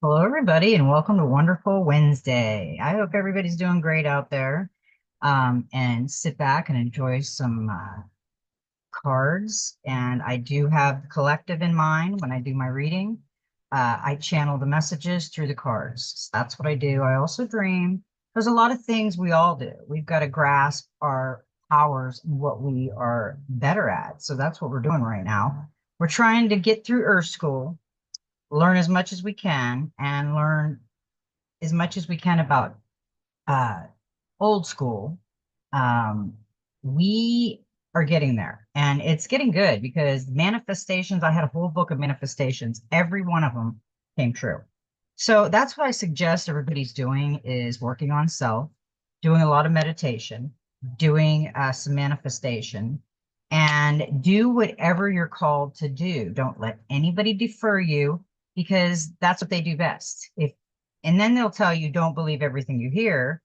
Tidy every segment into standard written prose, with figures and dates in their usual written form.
Hello, everybody, and welcome to Wonderful Wednesday. I hope everybody's doing great out there. And sit back and enjoy some cards. And I do have the collective in mind when I do my reading. I channel the messages through the cards. So that's what I do. I also dream. There's a lot of things we all do. We've got to grasp our powers and what we are better at. So that's what we're doing right now. We're trying to get through Earth School, learn as much as we can, and learn as much as we can about uh, old school. Um, we are getting there, and it's getting good because manifestations, I had a whole book of manifestations. Every one of them came true. So that's what I suggest everybody's doing is working on self, doing a lot of meditation, doing some manifestation, and do whatever you're called to do. Don't let anybody defer you because that's what they do best. If and then they'll tell you don't believe everything you hear,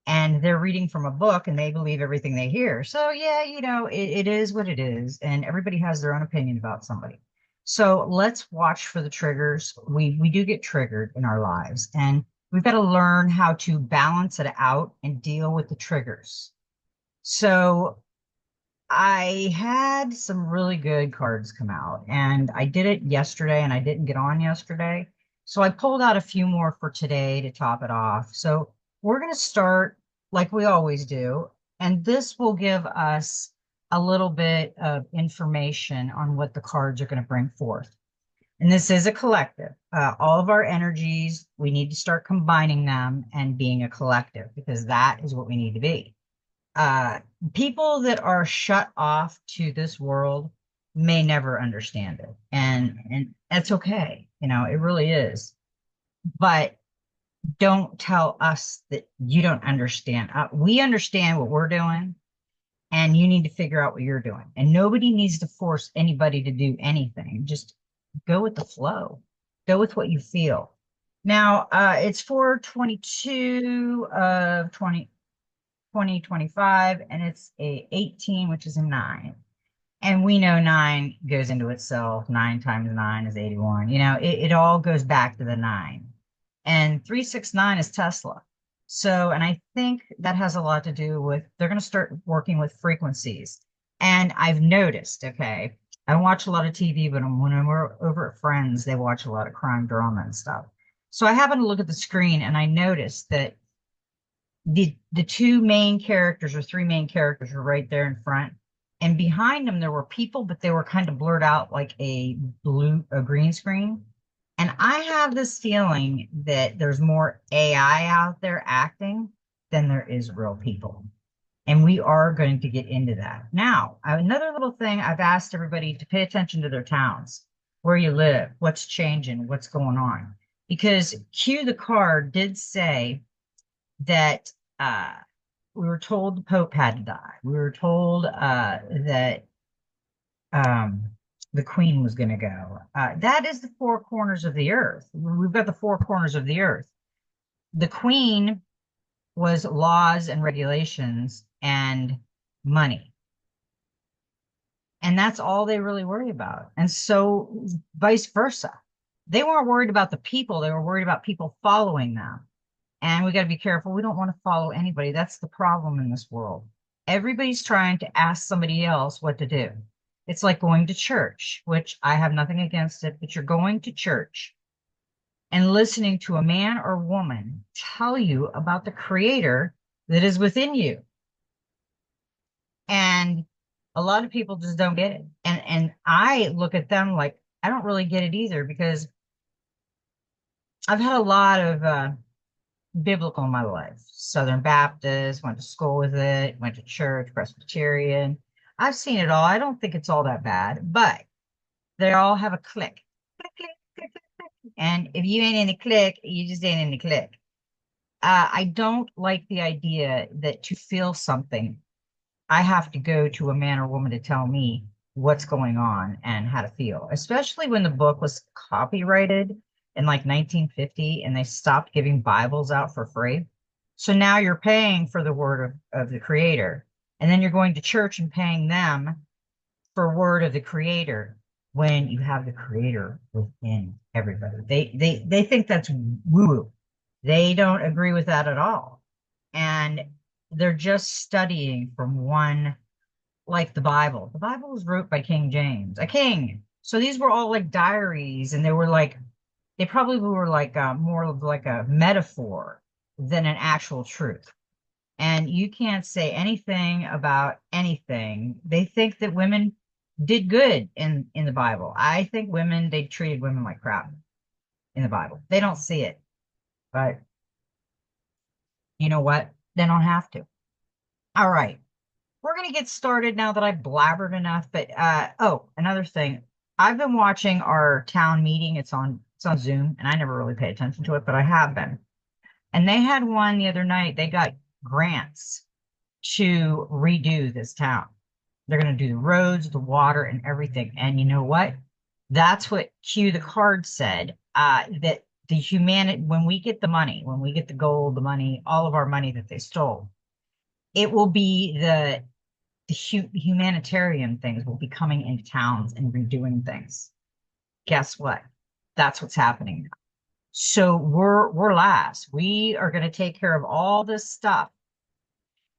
and they're reading from a book and they believe everything they hear. So yeah, it is what it is, and everybody has their own opinion about somebody. So let's watch for the triggers. We do get triggered in our lives, and we've got to learn how to balance it out and deal with the triggers. So I had some really good cards come out, and I did it yesterday, and I didn't get on yesterday. So I pulled out a few more for today to top it off. So we're going to start like we always do, and this will give us a little bit of information on what the cards are going to bring forth. And this is a collective. All of our energies, we need to start combining them and being a collective because that is what we need to be. uh, People that are shut off to this world may never understand it, and that's okay. It really is. But don't tell us that you don't understand. We understand what we're doing, and you need to figure out what you're doing. And nobody needs to force anybody to do anything. Just go with the flow. Go with what you feel. Now, it's 4/22 of 2025, and it's a 18, which is a 9. And we know 9 goes into itself. 9 times 9 is 81. It all goes back to the 9. And 369 is Tesla. So, and I think that has a lot to do with they're going to start working with frequencies. And I've noticed, okay, I don't watch a lot of TV, but when we're over at Friends, they watch a lot of crime drama and stuff. So I happened to look at the screen and I noticed that the two main characters or three main characters were right there in front, and behind them there were people, but they were kind of blurred out like a green screen. And I have this feeling that there's more AI out there acting than there is real people, and we are going to get into that. Now, another little thing, I've asked everybody to pay attention to their towns, where you live, what's changing, what's going on, because Q the card did say that uh, we were told the Pope had to die. We were told that um, the Queen was going to go. That is the four corners of the earth. We've got the four corners of the earth. The Queen was laws and regulations and money. And that's all they really worry about. And so, vice versa. They weren't worried about the people, they were worried about people following them. And we got to be careful. We don't want to follow anybody. That's the problem in this world. Everybody's trying to ask somebody else what to do. It's like going to church, which I have nothing against it, but you're going to church and listening to a man or woman tell you about the creator that is within you. And a lot of people just don't get it. And I look at them like I don't really get it either because I've had a lot of biblical in my life. Southern Baptist, went to school with it, went to church, Presbyterian. I've seen it all. I don't think it's all that bad, but they all have a click. Click, click, click, click, click. And if you ain't in the click, you just ain't in the click. I don't like the idea that to feel something, I have to go to a man or woman to tell me what's going on and how to feel, especially when the book was copyrighted in like 1950 and they stopped giving Bibles out for free. So now you're paying for the word of the creator, and then you're going to church and paying them for word of the creator when you have the creator within everybody. They think that's woo-woo. They don't agree with that at all. And they're just studying from one, like the Bible. The Bible was wrote by King James, a king. So these were all like diaries, and they were like, they probably were like more of like a metaphor than an actual truth. And you can't say anything about anything. They think that women did good in the Bible. I think women, they treated women like crap in the Bible. They don't see it, but you know what? They don't have to. All right. We're going to get started now that I've blabbered enough. But oh, another thing. I've been watching our town meeting. It's on Zoom, and I never really pay attention to it, but I have been. And they had one the other night. They got grants to redo this town. They're going to do the roads, the water, and everything. And you know what? That's what Q the card said. That the humanity, when we get the money, when we get the gold, the money, all of our money that they stole, it will be the humanitarian things will be coming into towns and redoing things. Guess what? That's what's happening now. So we're last. We are going to take care of all this stuff,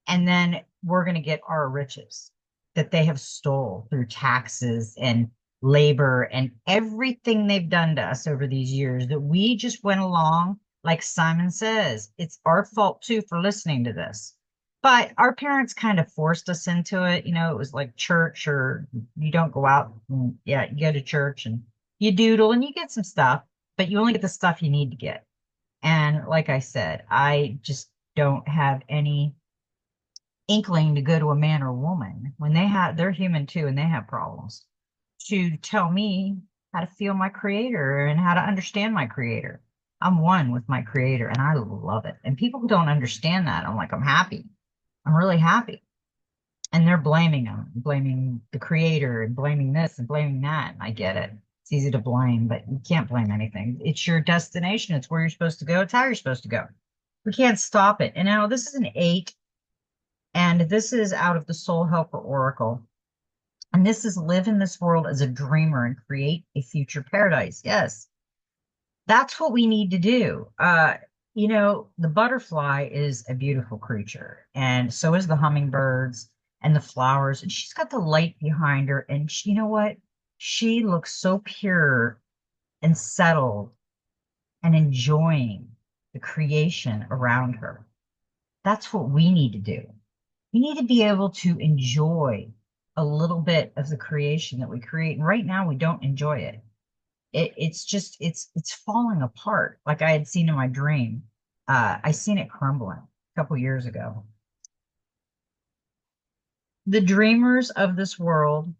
and then we're going to get our riches that they have stole through taxes and labor and everything they've done to us over these years that we just went along. Like Simon says, it's our fault too for listening to this. But our parents kind of forced us into it. You know, it was like church, or you don't go out. And, yeah, you go to church and you doodle and you get some stuff, but you only get the stuff you need to get. And like I said, I just don't have any inkling to go to a man or woman when they're human too and they have problems, to tell me how to feel my creator and how to understand my creator. I'm one with my creator and I love it. And people who don't understand that, I'm like, I'm happy. I'm really happy. And they're blaming them, blaming the creator and blaming this and blaming that. And I get it. It's easy to blame, but you can't blame anything. It's your destination. It's where you're supposed to go. It's how you're supposed to go. We can't stop it. And now this is an 8, and this is out of the Soul Helper Oracle. And this is live in this world as a dreamer and create a future paradise. Yes, that's what we need to do. You know, the butterfly is a beautiful creature, and so is the hummingbirds and the flowers. And she's got the light behind her. And you know what? She looks so pure and settled and enjoying the creation around her. That's what we need to do. We need to be able to enjoy a little bit of the creation that we create. And right now we don't enjoy it. It's just it's falling apart like I had seen in my dream. I seen it crumbling a couple years ago. The dreamers of this world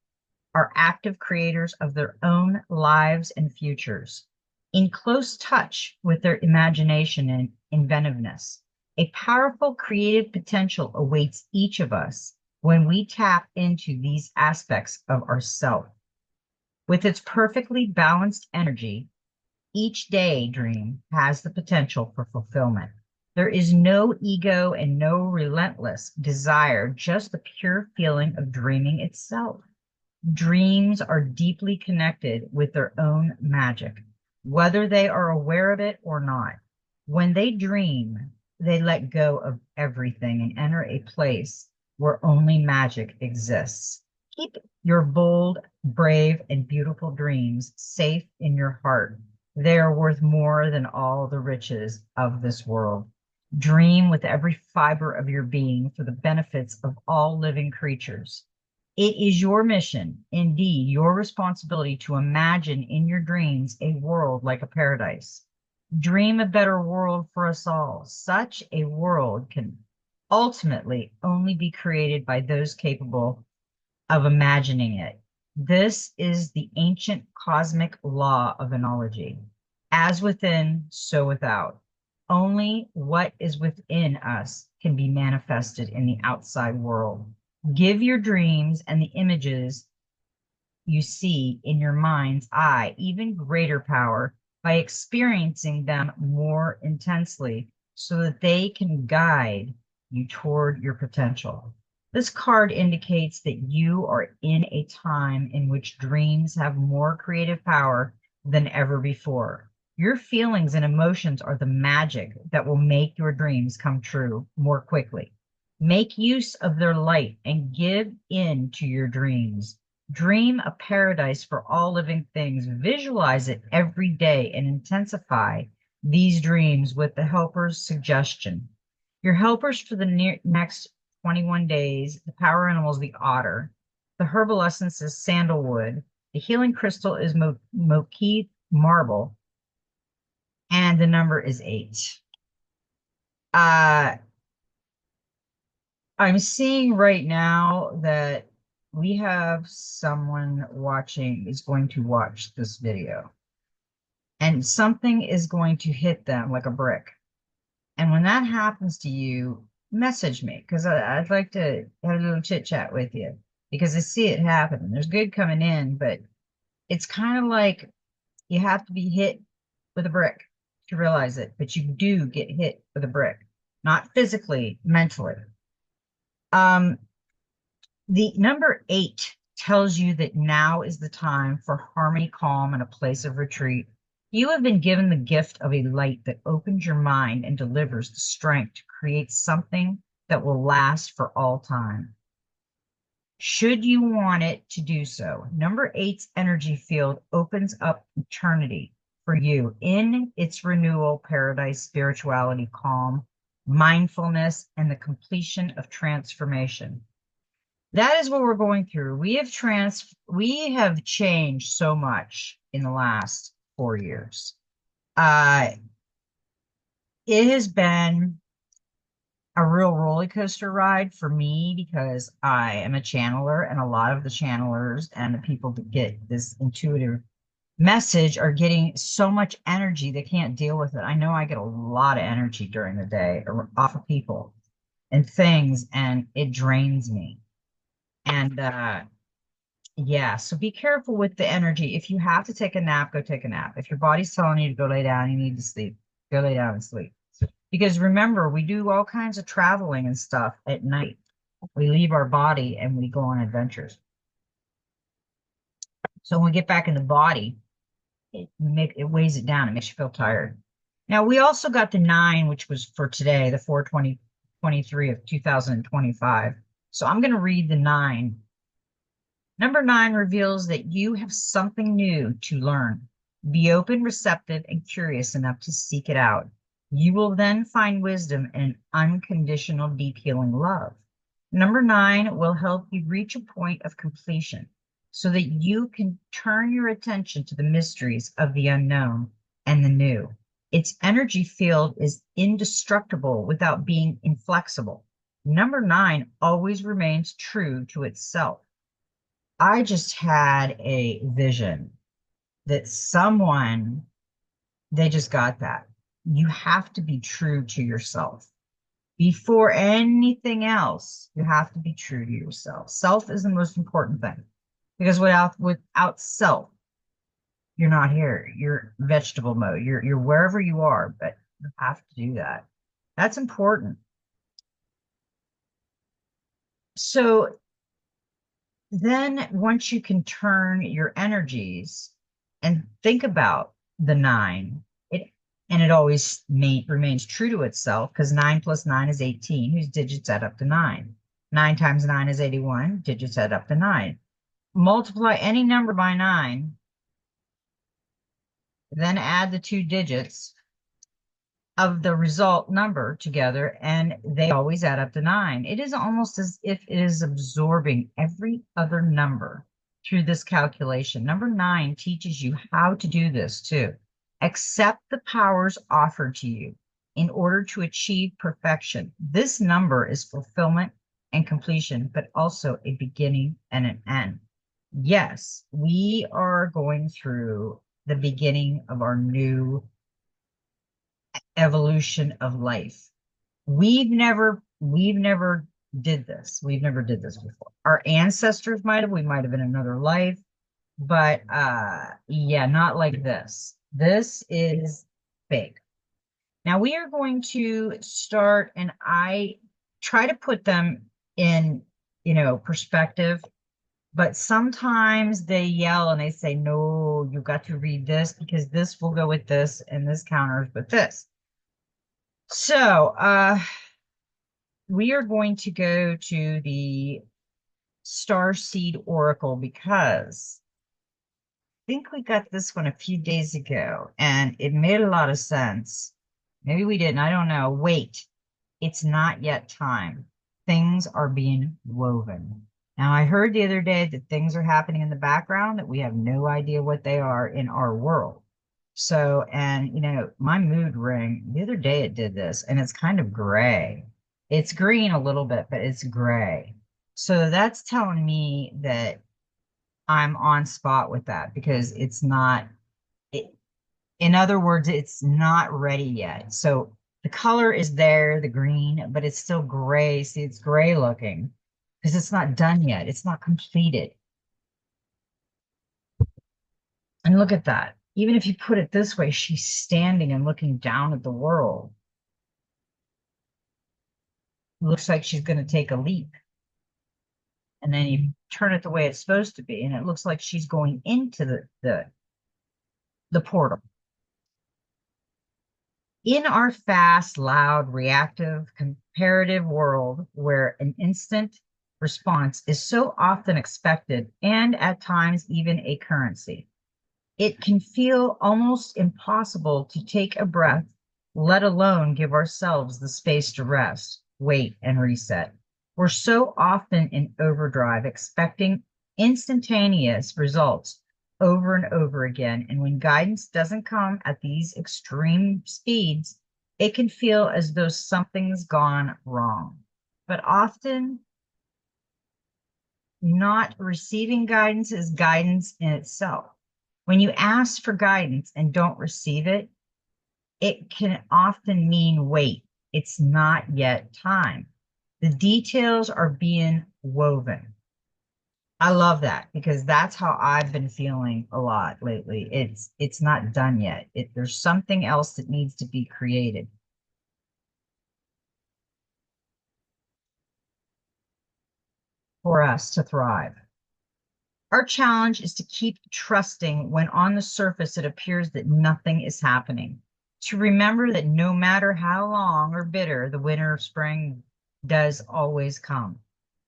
are active creators of their own lives and futures, in close touch with their imagination and inventiveness. A powerful creative potential awaits each of us when we tap into these aspects of ourself. With its perfectly balanced energy, each daydream has the potential for fulfillment. There is no ego and no relentless desire, just the pure feeling of dreaming itself. Dreams are deeply connected with their own magic, whether they are aware of it or not. When they dream, they let go of everything and enter a place where only magic exists. Keep your bold, brave, and beautiful dreams safe in your heart. They are worth more than all the riches of this world. Dream with every fiber of your being for the benefits of all living creatures. It is your mission, indeed, your responsibility to imagine in your dreams a world like a paradise. Dream a better world for us all. Such a world can ultimately only be created by those capable of imagining it. This is the ancient cosmic law of analogy. As within, so without. Only what is within us can be manifested in the outside world. Give your dreams and the images you see in your mind's eye even greater power by experiencing them more intensely so that they can guide you toward your potential. This card indicates that you are in a time in which dreams have more creative power than ever before. Your feelings and emotions are the magic that will make your dreams come true more quickly. Make use of their light and give in to your dreams. Dream a paradise for all living things. Visualize it every day and intensify these dreams with the helper's suggestion. Your helpers for the next 21 days, the power animal is the otter. The herbal essence is sandalwood. The healing crystal is Moquette marble. And the number is 8. Uh, I'm seeing right now that we have someone is going to watch this video, and something is going to hit them like a brick. And when that happens to you, message me because I'd like to have a little chit chat with you because I see it happen. There's good coming in, but it's kind of like you have to be hit with a brick to realize it, but you do get hit with a brick, not physically, mentally. The number 8 tells you that now is the time for harmony, calm, and a place of retreat. You have been given the gift of a light that opens your mind and delivers the strength to create something that will last for all time. Should you want it to do so, number 8's energy field opens up eternity for you in its renewal, paradise, spirituality, calm, mindfulness, and the completion of transformation. That is what we're going through. We have changed so much in the last 4 years. It has been a real roller coaster ride for me because I am a channeler, and a lot of the channelers and the people that get this intuitive message are getting so much energy they can't deal with it. I know I get a lot of energy during the day off of people and things, and it drains me. And yeah, so be careful with the energy. If you have to take a nap, go take a nap. If your body's telling you to go lay down, you need to sleep. Go lay down and sleep. Because remember, we do all kinds of traveling and stuff at night. We leave our body and we go on adventures. So when we get back in the body, it weighs it down. It makes you feel tired. Now we also got the 9, which was for today, the 4/20/23 of 2025. So I'm going to read the 9. Number 9 reveals that you have something new to learn. Be open, receptive, and curious enough to seek it out. You will then find wisdom and unconditional, deep healing love. Number 9 will help you reach a point of completion so that you can turn your attention to the mysteries of the unknown and the new. Its energy field is indestructible without being inflexible. Number 9 always remains true to itself. I just had a vision that they just got that. You have to be true to yourself. Before anything else, you have to be true to yourself. Self is the most important thing because without self, you're not here. You're vegetable mode. You're wherever you are, but you have to do that. That's important. So then once you can turn your energies and think about the 9, it always remains true to itself because 9 plus 9 is 18, whose digits add up to 9. 9 times 9 is 81, digits add up to 9. Multiply any number by 9, then add the 2 digits of the result number together, and they always add up to 9. It is almost as if it is absorbing every other number through this calculation. Number 9 teaches you how to do this too. Accept the powers offered to you in order to achieve perfection. This number is fulfillment and completion, but also a beginning and an end. Yes, we are going through the beginning of our new evolution of life. We've never did this. We've never did this before. Our ancestors might have, we might have in another life, but yeah, not like this. This is big. Now we are going to start, and I try to put them in, perspective But sometimes they yell and they say, no, you got to read this because this will go with this and this counters with this. So, we are going to go to the Star Seed Oracle because I think we got this one a few days ago and it made a lot of sense. Maybe we didn't, I don't know. Wait, it's not yet time. Things are being woven. Now, I heard the other day that things are happening in the background that we have no idea what they are in our world. So, and my mood ring, the other day it did this, and it's kind of gray. It's green a little bit, but it's gray. So that's telling me that I'm on spot with that because it's not, it, in other words, it's not ready yet. So the color is there, the green, but it's still gray. See, it's gray looking because it's not done yet. It's not completed. And look at that. Even if you put it this way, she's standing and looking down at the world. Looks like she's going to take a leap. And then you turn it the way it's supposed to be, and it looks like she's going into the portal. In our fast, loud, reactive, comparative world where an instant response is so often expected and at times even a currency, it can feel almost impossible to take a breath, let alone give ourselves the space to rest, wait, and reset. We're so often in overdrive, expecting instantaneous results over and over again. And when guidance doesn't come at these extreme speeds, it can feel as though something's gone wrong. But often, not receiving guidance is guidance in itself. When you ask for guidance and don't receive it, it can often mean wait, it's not yet time. The details are being woven. I love that because that's how I've been feeling a lot lately. It's not done yet. There's something else that needs to be created for us to thrive. Our challenge is to keep trusting when on the surface it appears that nothing is happening. To remember that no matter how long or bitter the winter or spring does always come.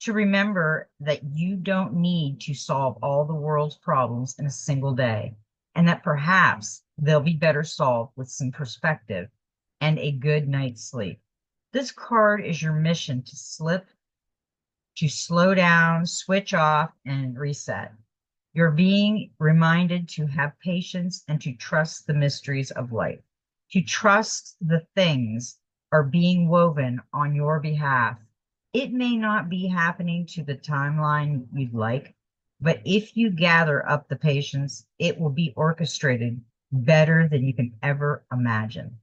To remember that you don't need to solve all the world's problems in a single day, and that perhaps they'll be better solved with some perspective and a good night's sleep. This card is your mission to slow down, switch off, and reset. You're being reminded to have patience and to trust the mysteries of life, to trust the things are being woven on your behalf. It may not be happening to the timeline you'd like, but if you gather up the patience, it will be orchestrated better than you can ever imagine.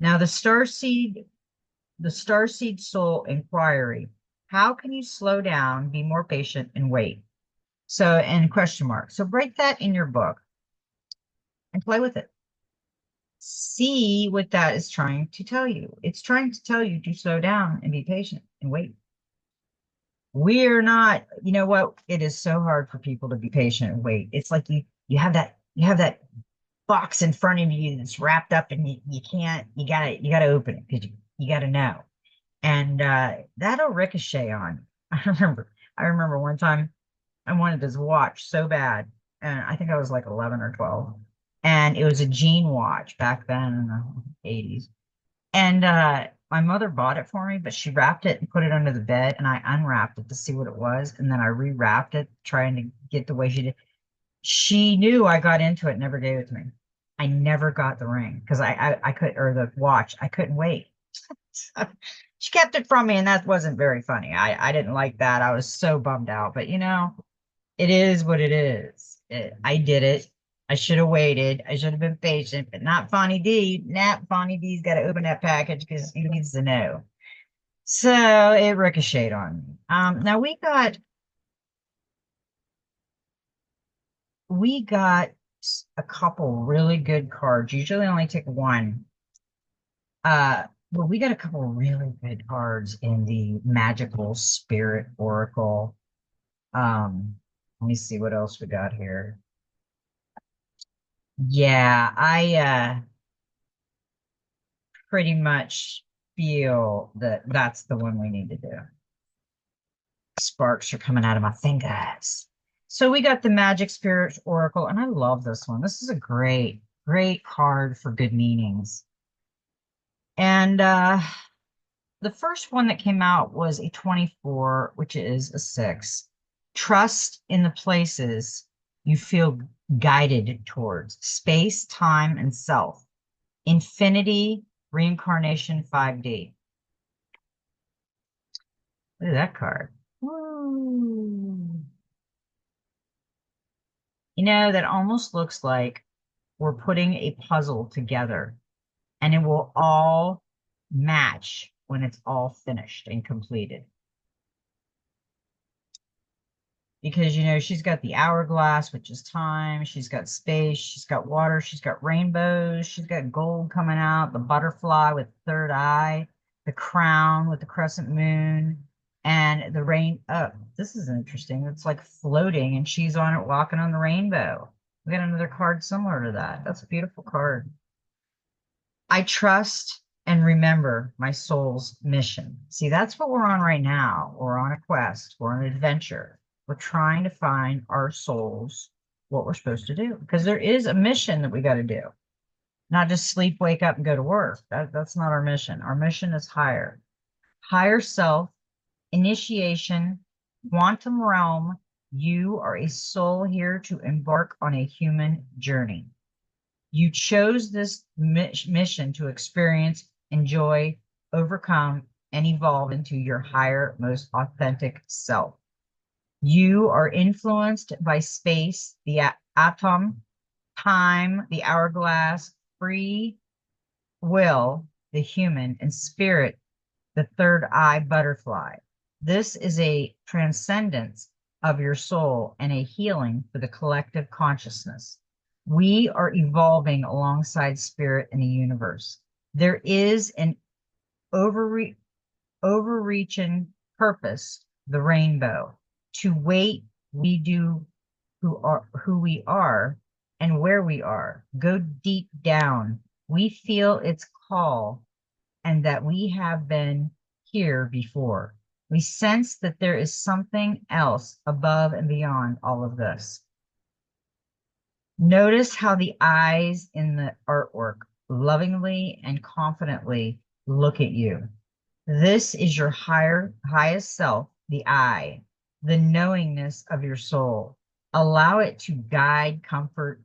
Now, the Starseed Soul Inquiry. How can you slow down, be more patient, and wait? So, and question mark. So write that in your book and play with it. See what that is trying to tell you. It's trying to tell you to slow down and be patient and wait. We're not, you know what? It is so hard for people to be patient and wait. It's like you have that box in front of you that's wrapped up and you can't, you gotta open it because you gotta know. And that'll ricochet on. I remember one time I wanted this watch so bad. And I think I was like 11 or 12. And it was a jean watch back then in the 80s. And my mother bought it for me, but she wrapped it and put it under the bed. And I unwrapped it to see what it was. And then I rewrapped it, trying to get the way she did. She knew I got into it, never gave it to me. I never got the ring because I could, or the watch, I couldn't wait. She kept it from me, and that wasn't very funny. I didn't like that. I was so bummed out. But it is what it is. I did it. I should have waited. I should have been patient, but not Fonny D. Not Fonny D's got to open that package because he needs to know. So it ricocheted on me. Now we got a couple really good cards. Usually I only take one. Well, we got a couple really good cards in the Magical Spirit Oracle. Um, Let me see what else we got here. Yeah, I pretty much feel that that's the one we need to do. Sparks are coming out of my fingers. So we got the Magic Spirit Oracle, and I love this one. This is a great, great card for good meanings. And the first one that came out was a 24, which is a 6. Trust in the places you feel guided towards space, time, and self. Infinity, reincarnation, 5D. Look at that card. Woo. You know, that almost looks like we're putting a puzzle together and it will all match when it's all finished and completed. Because, you know, she's got the hourglass, which is time. She's got space. She's got water. She's got rainbows. She's got gold coming out, the butterfly with third eye, the crown with the crescent moon, and the rain. Oh, this is interesting. It's like floating, and she's on it walking on the rainbow. We got another card similar to that. That's a beautiful card. I trust and remember my soul's mission. See, that's what we're on right now. We're on a quest, we're on an adventure. We're trying to find our souls, what we're supposed to do. Because there is a mission that we got to do, not just sleep, wake up, and go to work. That's not our mission. Our mission is higher. Higher self, initiation, quantum realm. You are a soul here to embark on a human journey. You chose this mission to experience, enjoy, overcome, and evolve into your higher, most authentic self. You are influenced by space, the atom, time, the hourglass, free will, the human, and spirit, the third eye butterfly. This is a transcendence of your soul and a healing for the collective consciousness. We are evolving alongside spirit in the universe. There is an overreaching purpose, the rainbow. To wait, we do who we are and where we are. Go deep down. We feel its call and that we have been here before. We sense that there is something else above and beyond all of this. Notice how the eyes in the artwork lovingly and confidently look at you. This is your highest self, the I, the knowingness of your soul. Allow it to guide, comfort,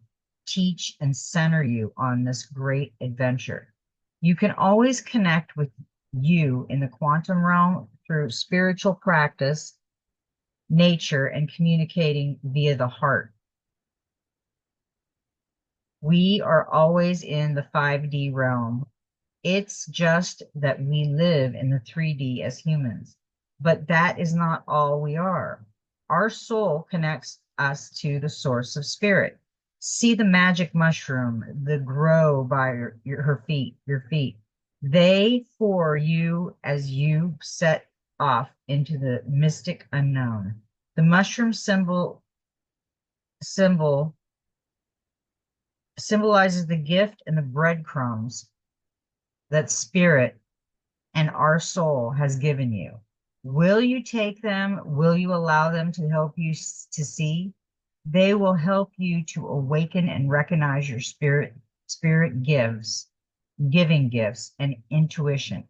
teach, and center you on this great adventure. You can always connect with you in the quantum realm through spiritual practice, nature, and communicating via the heart. We are always in the 5D realm. It's just that we live in the 3D as humans, but that is not all we are. Our soul connects us to the source of spirit. See the magic mushroom, the grow by her feet, your feet. They for you as you set off into the mystic unknown. The mushroom symbol symbolizes the gift and the breadcrumbs that spirit and our soul has given you. Will you take them? Will you allow them to help you to see? They will help you to awaken and recognize your spirit giving gifts and intuition.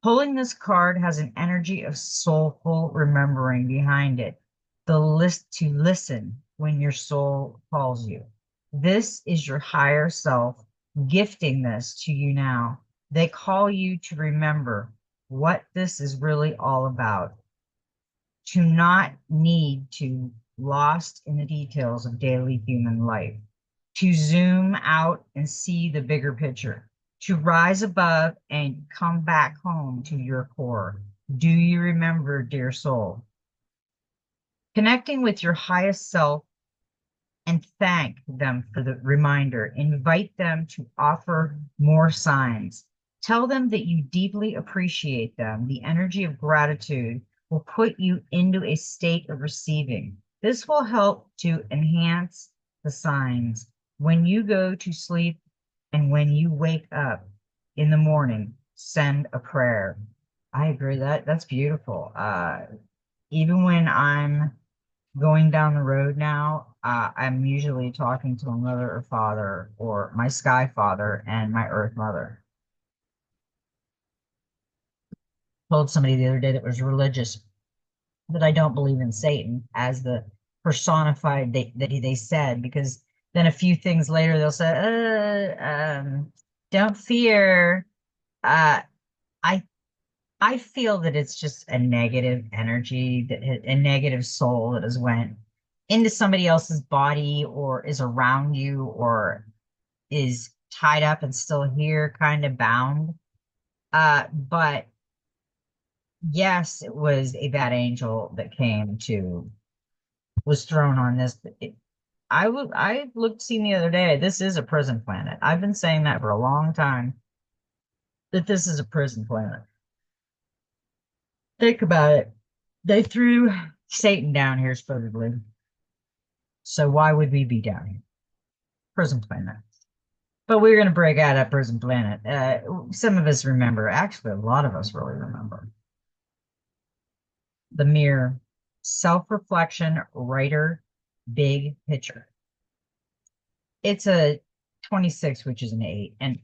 Pulling this card has an energy of soulful remembering behind it. The list to listen when your soul calls you. This is your higher self gifting this to you now. They call you to remember what this is really all about. To not need to lost in the details of daily human life. To zoom out and see the bigger picture. To rise above and come back home to your core. Do you remember, dear soul? Connecting with your highest self and thank them for the reminder. Invite them to offer more signs. Tell them that you deeply appreciate them. The energy of gratitude will put you into a state of receiving. This will help to enhance the signs when you go to sleep and when you wake up in the morning. Send a prayer. I agree that that's beautiful. Even when I'm going down the road now, I'm usually talking to my mother or father or my sky father and my earth mother. Told somebody the other day that was religious that I don't believe in Satan as the personified they said, because then a few things later they'll say, don't fear. Uh, I I feel that it's just a negative energy, that a negative soul that has went into somebody else's body or is around you or is tied up and still here, kind of bound. But yes, it was a bad angel that came to was thrown on this. I looked seen the other day. This is a prison planet. I've been saying that for a long time, that this is a prison planet. Think about it. They threw Satan down here supposedly. So why would we be down here? Prison planet. But we're going to break out of prison planet. Some of us remember, actually, a lot of us really remember the mirror, self-reflection, writer, big picture. It's a 26, which is an 8, and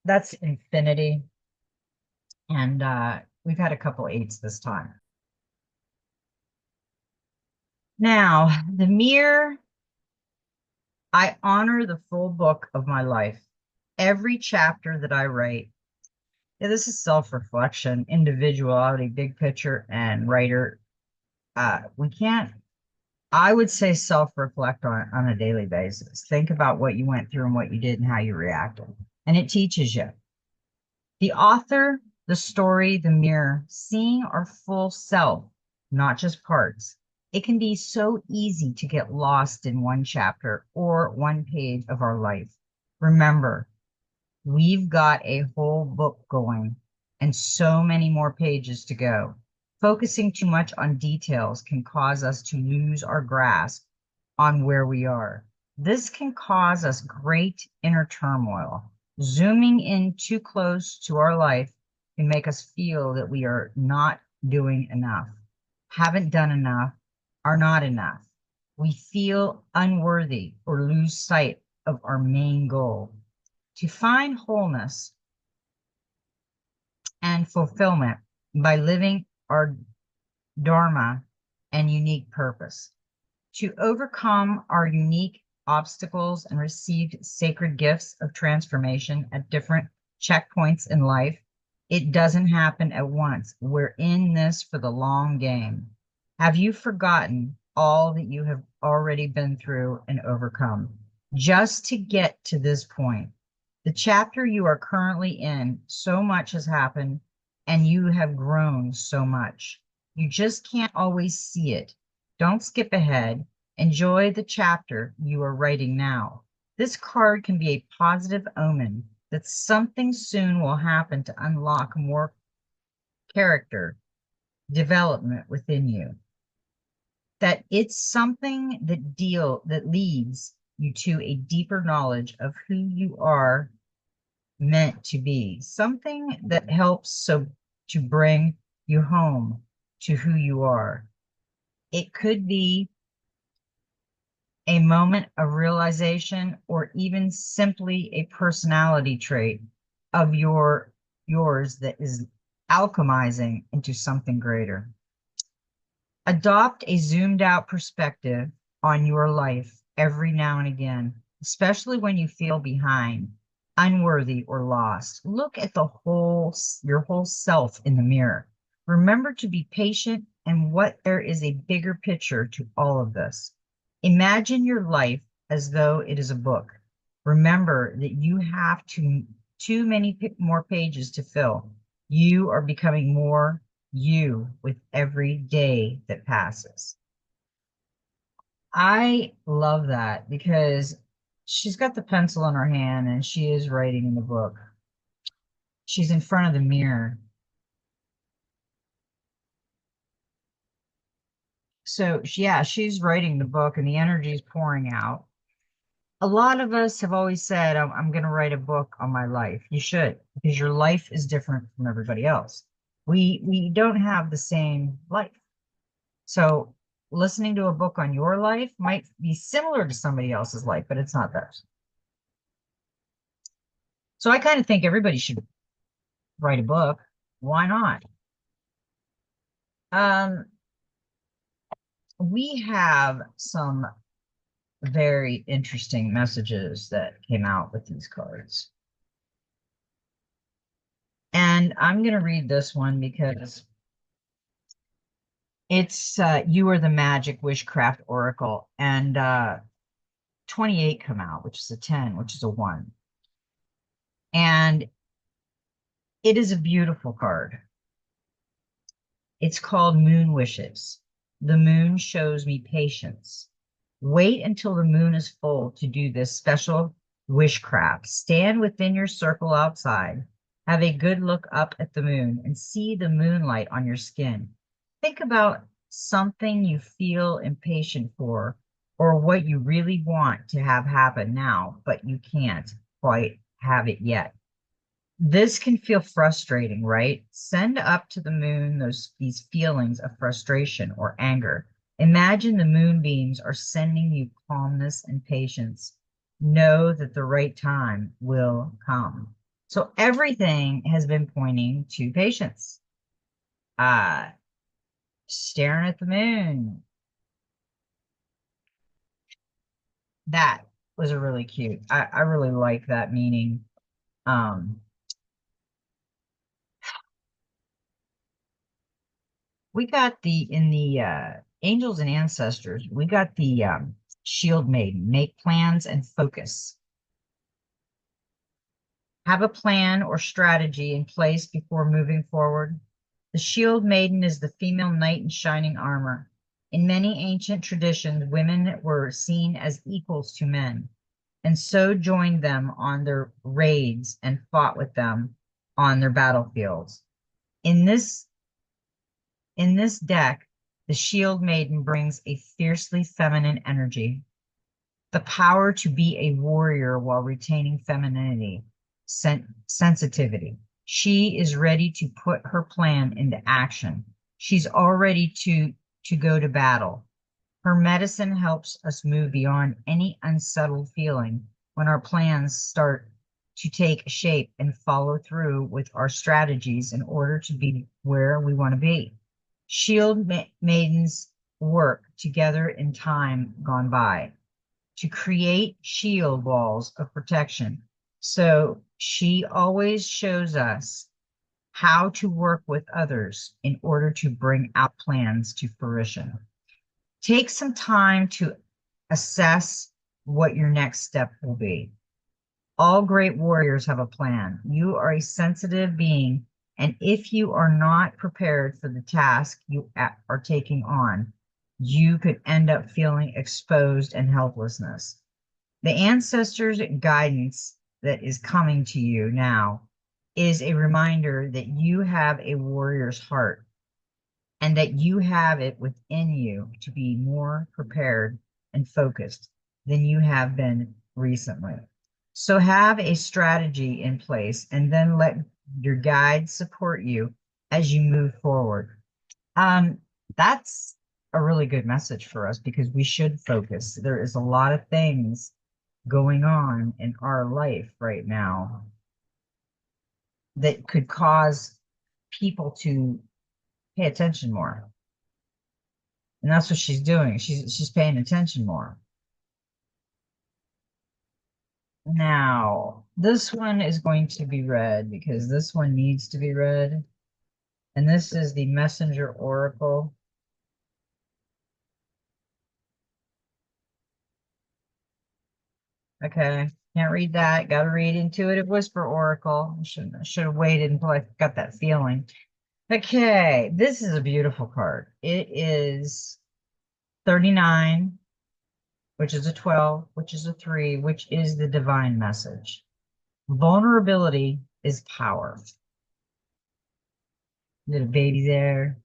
that's infinity. And we've had a couple eights this time. Now, the mirror, I honor the full book of my life. Every chapter that I write, yeah, this is self-reflection, individuality, big picture, and writer. We can't, I would say self-reflect on a daily basis. Think about what you went through and what you did and how you reacted. And it teaches you. The author, the story, the mirror, seeing our full self, not just parts. It can be so easy to get lost in one chapter or one page of our life. Remember, we've got a whole book going and so many more pages to go. Focusing too much on details can cause us to lose our grasp on where we are. This can cause us great inner turmoil. Zooming in too close to our life can make us feel that we are not doing enough, haven't done enough, are not enough. We feel unworthy or lose sight of our main goal. To find wholeness and fulfillment by living our dharma and unique purpose. To overcome our unique obstacles and receive sacred gifts of transformation at different checkpoints in life. It doesn't happen at once. We're in this for the long game. Have you forgotten all that you have already been through and overcome just to get to this point? The chapter you are currently in, so much has happened and you have grown so much. You just can't always see it. Don't skip ahead. Enjoy the chapter you are writing now. This card can be a positive omen that something soon will happen to unlock more character development within you. That it's something that leads you to a deeper knowledge of who you are meant to be. Something that helps to bring you home to who you are. It could be a moment of realization or even simply a personality trait of yours that is alchemizing into something greater. Adopt a zoomed out perspective on your life every now and again, especially when you feel behind, unworthy, or lost. Look at your whole self in the mirror. Remember to be patient and what there is a bigger picture to all of this. Imagine your life as though it is a book. Remember that you have too many more pages to fill. You are becoming more you with every day that passes. I love that because she's got the pencil in her hand and she is writing in the book. She's in front of the mirror. So yeah, she's writing the book and the energy is pouring out. A lot of us have always said, I'm going to write a book on my life. You should, because your life is different from everybody else. We don't have the same life. So listening to a book on your life might be similar to somebody else's life, but it's not theirs. So I kind of think everybody should write a book. Why not? Um, we have some very interesting messages that came out with these cards. And I'm going to read this one because it's You Are the Magic Wishcraft Oracle. And 28 come out, which is a 10, which is a 1. And it is a beautiful card. It's called Moon Wishes. The moon shows me patience. Wait until the moon is full to do this special wishcraft. Stand within your circle outside. Have a good look up at the moon and see the moonlight on your skin. Think about something you feel impatient for or what you really want to have happen now, but you can't quite have it yet. This can feel frustrating, right? Send up to the moon these feelings of frustration or anger. Imagine the moonbeams are sending you calmness and patience. Know that the right time will come. So everything has been pointing to patience. Uh, Staring at the moon. That was a really cute. I really like that meaning. Um, we got in the angels and ancestors, we got the shield maiden. Make plans and focus. Have a plan or strategy in place before moving forward. The shield maiden is the female knight in shining armor. In many ancient traditions, women were seen as equals to men, and so joined them on their raids and fought with them on their battlefields. In this In this deck, the Shield Maiden brings a fiercely feminine energy, the power to be a warrior while retaining femininity, sensitivity. She is ready to put her plan into action. She's all ready to go to battle. Her medicine helps us move beyond any unsettled feeling when our plans start to take shape and follow through with our strategies in order to be where we want to be. Shield maidens work together in time gone by to create shield walls of protection. So she always shows us how to work with others in order to bring out plans to fruition. Take some time to assess what your next step will be. All great warriors have a plan. You are a sensitive being, and if you are not prepared for the task you are taking on, you could end up feeling exposed and helplessness. The ancestors' guidance that is coming to you now is a reminder that you have a warrior's heart and that you have it within you to be more prepared and focused than you have been recently. So have a strategy in place and then let your guides support you as you move forward. Um, that's a really good message for us because we should focus. There is a lot of things going on in our life right now that could cause people to pay attention more. And that's what she's doing. She's paying attention more. Now, this one is going to be read because this one needs to be read. And this is the Messenger Oracle. Okay, can't read that. Got to read Intuitive Whisper Oracle. I should have waited until I got that feeling. Okay, this is a beautiful card. It is 39, which is a 12, which is a 3, which is the divine message. Vulnerability is power. Little baby there.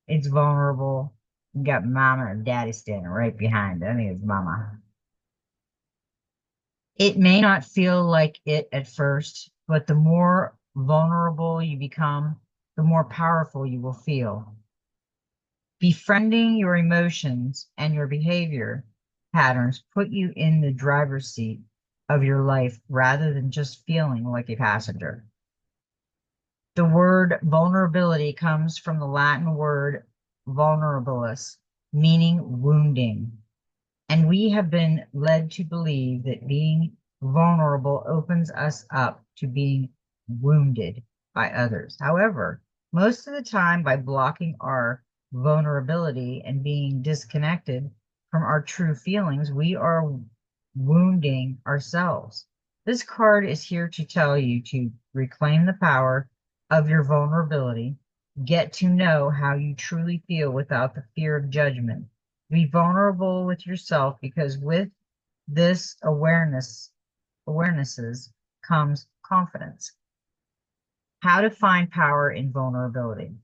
It's vulnerable. You got mama and daddy standing right behind. I think it's mama. It may not feel like it at first, but the more vulnerable you become, the more powerful you will feel. Befriending your emotions and your behavior patterns put you in the driver's seat of your life rather than just feeling like a passenger. The word vulnerability comes from the Latin word vulnerabilis, meaning wounding. And we have been led to believe that being vulnerable opens us up to being wounded by others. However, most of the time, by blocking our vulnerability and being disconnected from our true feelings, we are wounding ourselves. This card is here to tell you to reclaim the power of your vulnerability, get to know how you truly feel without the fear of judgment. Be vulnerable with yourself because with this awarenesses comes confidence. How to find power in vulnerability.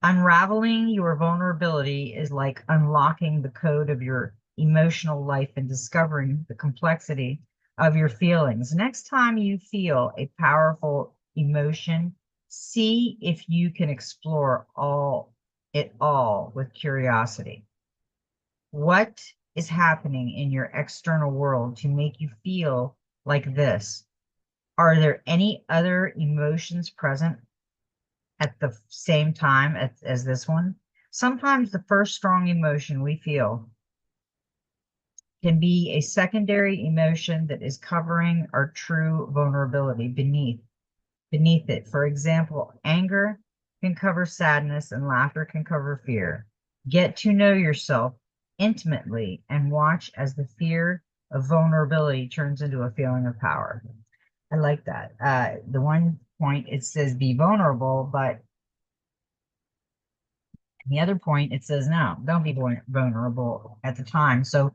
Unraveling your vulnerability is like unlocking the code of your emotional life and discovering the complexity of your feelings. Next time you feel a powerful emotion, see if you can explore it all with curiosity. What is happening in your external world to make you feel like this? Are there any other emotions present at the same time as this one? Sometimes the first strong emotion we feel can be a secondary emotion that is covering our true vulnerability beneath it. For example, anger can cover sadness and laughter can cover fear. Get to know yourself intimately and watch as the fear of vulnerability turns into a feeling of power. I like that. The one point it says be vulnerable, but the other point it says no, don't be vulnerable at the time. So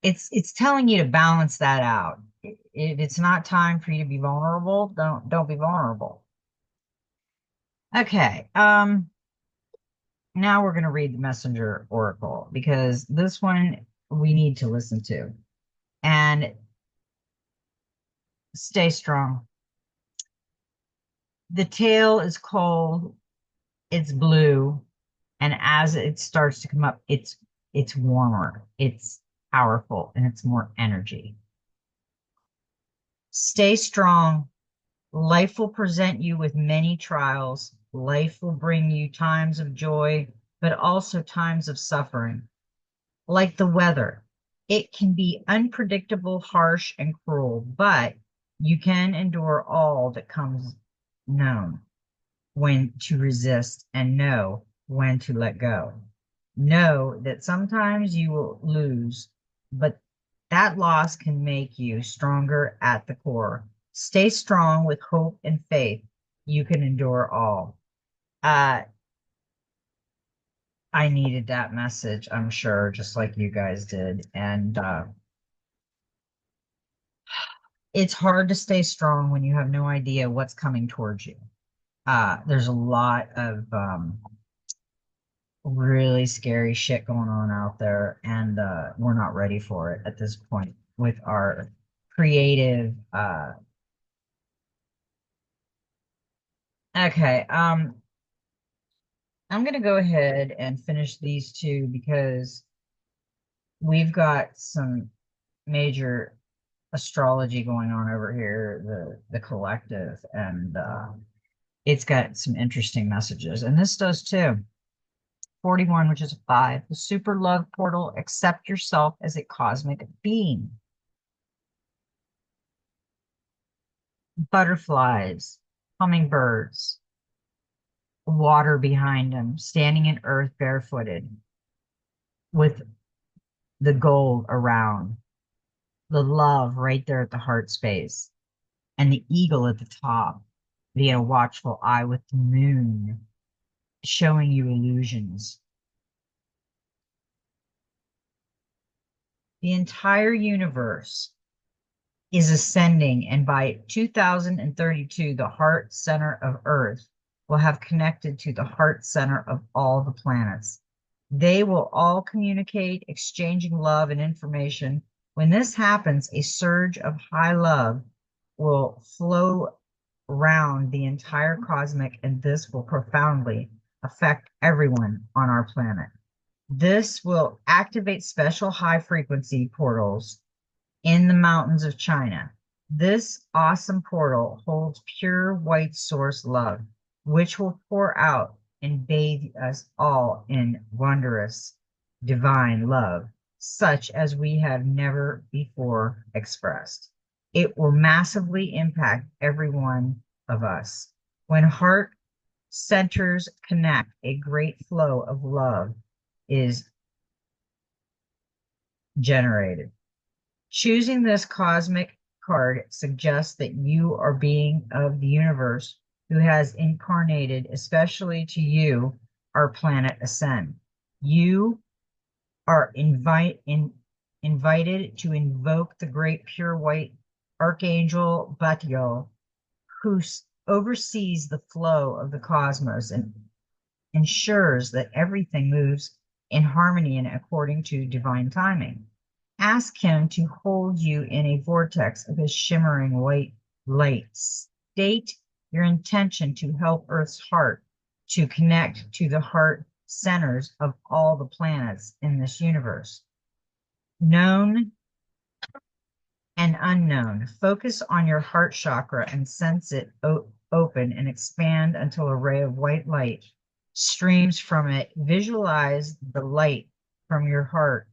it's telling you to balance that out. If it's not time for you to be vulnerable, don't be vulnerable. Okay. Now we're going to read the Messenger Oracle because this one we need to listen to. And stay strong. The tail is cold, it's blue, and as it starts to come up, it's warmer, it's powerful, and it's more energy. Stay strong. Life will present you with many trials. Life will bring you times of joy, but also times of suffering. Like the weather, it can be unpredictable, harsh, and cruel, but you can endure all that comes known when to resist and know when to let go. Know that sometimes you will lose, but that loss can make you stronger at the core. Stay strong with hope and faith. You can endure all. Uh, I needed that message, I'm sure, just like you guys did. And it's hard to stay strong when you have no idea what's coming towards you. There's a lot of really scary shit going on out there, and we're not ready for it at this point with our creative. Okay, I'm gonna go ahead and finish these two because we've got some major astrology going on over here, the collective, and it's got some interesting messages, and this does too. 41, which is a 5, the super love portal, accept yourself as a cosmic being. Butterflies, hummingbirds, water behind them, standing in earth barefooted with the gold around, the love right there at the heart space, and the eagle at the top, being a watchful eye with the moon showing you illusions. The entire universe is ascending, and by 2032, the heart center of Earth will have connected to the heart center of all the planets. They will all communicate, exchanging love and information. When this happens, a surge of high love will flow around the entire cosmic, and this will profoundly affect everyone on our planet. This will activate special high frequency portals in the mountains of China. This awesome portal holds pure white source love, which will pour out and bathe us all in wondrous divine love, such as we have never before expressed. It will massively impact every one of us. When heart centers connect, a great flow of love is generated. Choosing this cosmic card suggests that you are being of the universe who has incarnated, especially to you, our planet Ascend. You are invited to invoke the great pure white archangel Batial, who oversees the flow of the cosmos and ensures that everything moves in harmony and according to divine timing. Ask him to hold you in a vortex of his shimmering white light. State your intention to help Earth's heart to connect to the heart centers of all the planets in this universe, known and unknown. Focus on your heart chakra and sense it open and expand until a ray of white light streams from it. Visualize the light from your heart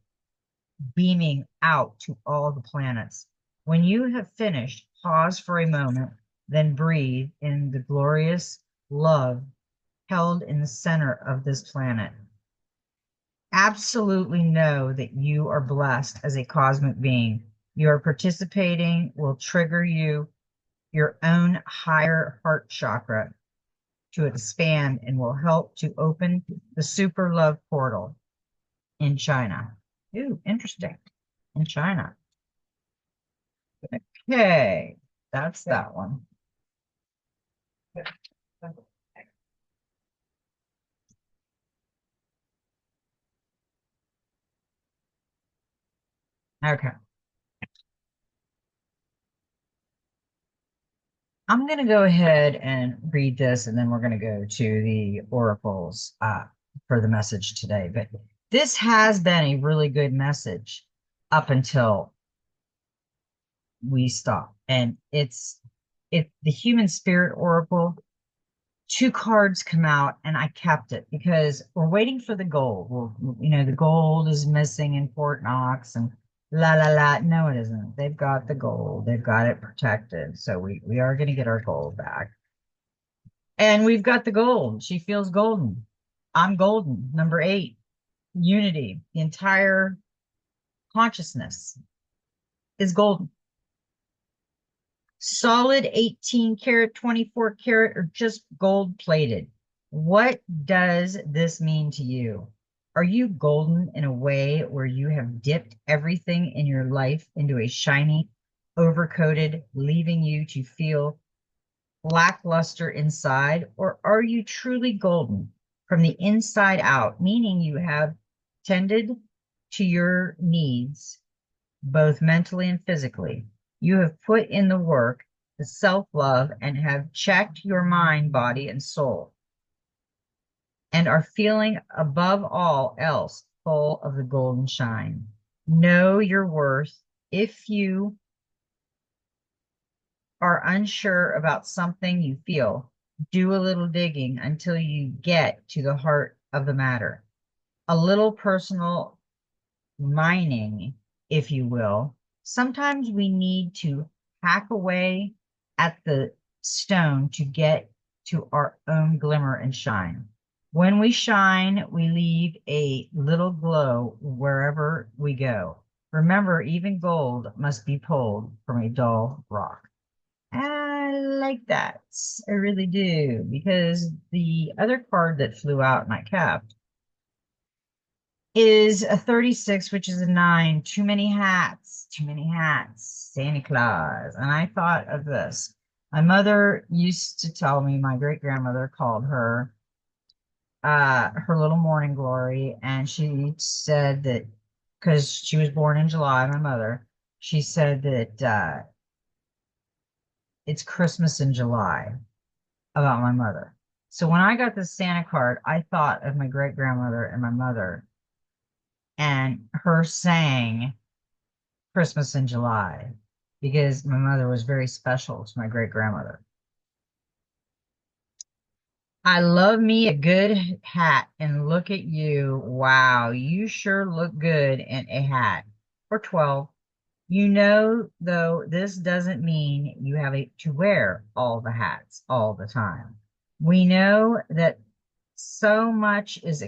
beaming out to all the planets. When you have finished, pause for a moment, then breathe in the glorious love held in the center of this planet. Absolutely know that you are blessed as a cosmic being. Your participating will trigger your own higher heart chakra to expand and will help to open the super love portal in China. Ooh, interesting. In China. Okay, that's that one. Okay. I'm going to go ahead and read this, and then we're going to go to the oracles for the message today. But this has been a really good message up until we stop. And it's the human spirit oracle. Two cards come out, and I kept it because we're waiting for the gold. Well, the gold is missing in Fort Knox, and la la la. No, it isn't. They've got the gold. They've got it protected. So we are going to get our gold back. And we've got the gold. She feels golden. I'm golden. Number 8, unity. The entire consciousness is golden. Solid 18 karat, 24 karat, or just gold plated. What does this mean to you? Are you golden in a way where you have dipped everything in your life into a shiny, overcoated, leaving you to feel lackluster inside? Or are you truly golden from the inside out, meaning you have tended to your needs, both mentally and physically? You have put in the work, the self-love, and have checked your mind, body, and soul, and are feeling above all else full of the golden shine. Know your worth. If you are unsure about something you feel, do a little digging until you get to the heart of the matter. A little personal mining, if you will. Sometimes we need to hack away at the stone to get to our own glimmer and shine. When we shine, we leave a little glow wherever we go. Remember, even gold must be pulled from a dull rock. I like that. I really do, because the other card that flew out and I kept is a 36, which is a 9. Too many hats, too many hats, Santa Claus. And I thought of this. My mother used to tell me, my great grandmother called her her little morning glory, and she said that because she was born in July, my mother, she said that it's Christmas in July about my mother. So when I got this Santa card, I thought of my great grandmother and my mother and her saying Christmas in July because my mother was very special to my great grandmother. I love me a good hat and look at you. Wow, you sure look good in a hat. For 12. You know, though, this doesn't mean you have to wear all the hats all the time. We know that so much is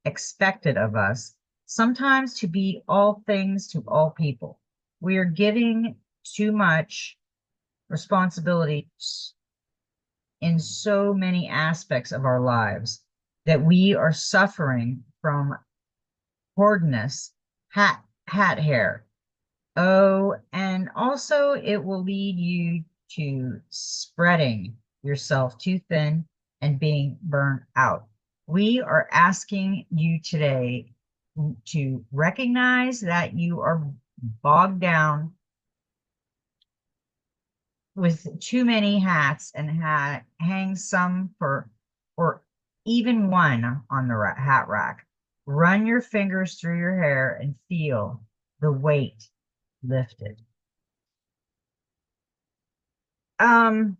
expected of us, sometimes to be all things to all people. We are giving too much responsibility in so many aspects of our lives that we are suffering from hoardness, hat hair. Oh, and also it will lead you to spreading yourself too thin and being burnt out. We are asking you today to recognize that you are bogged down with too many hats and hang some for, or even one on the hat rack. Run your fingers through your hair and feel the weight lifted. Um,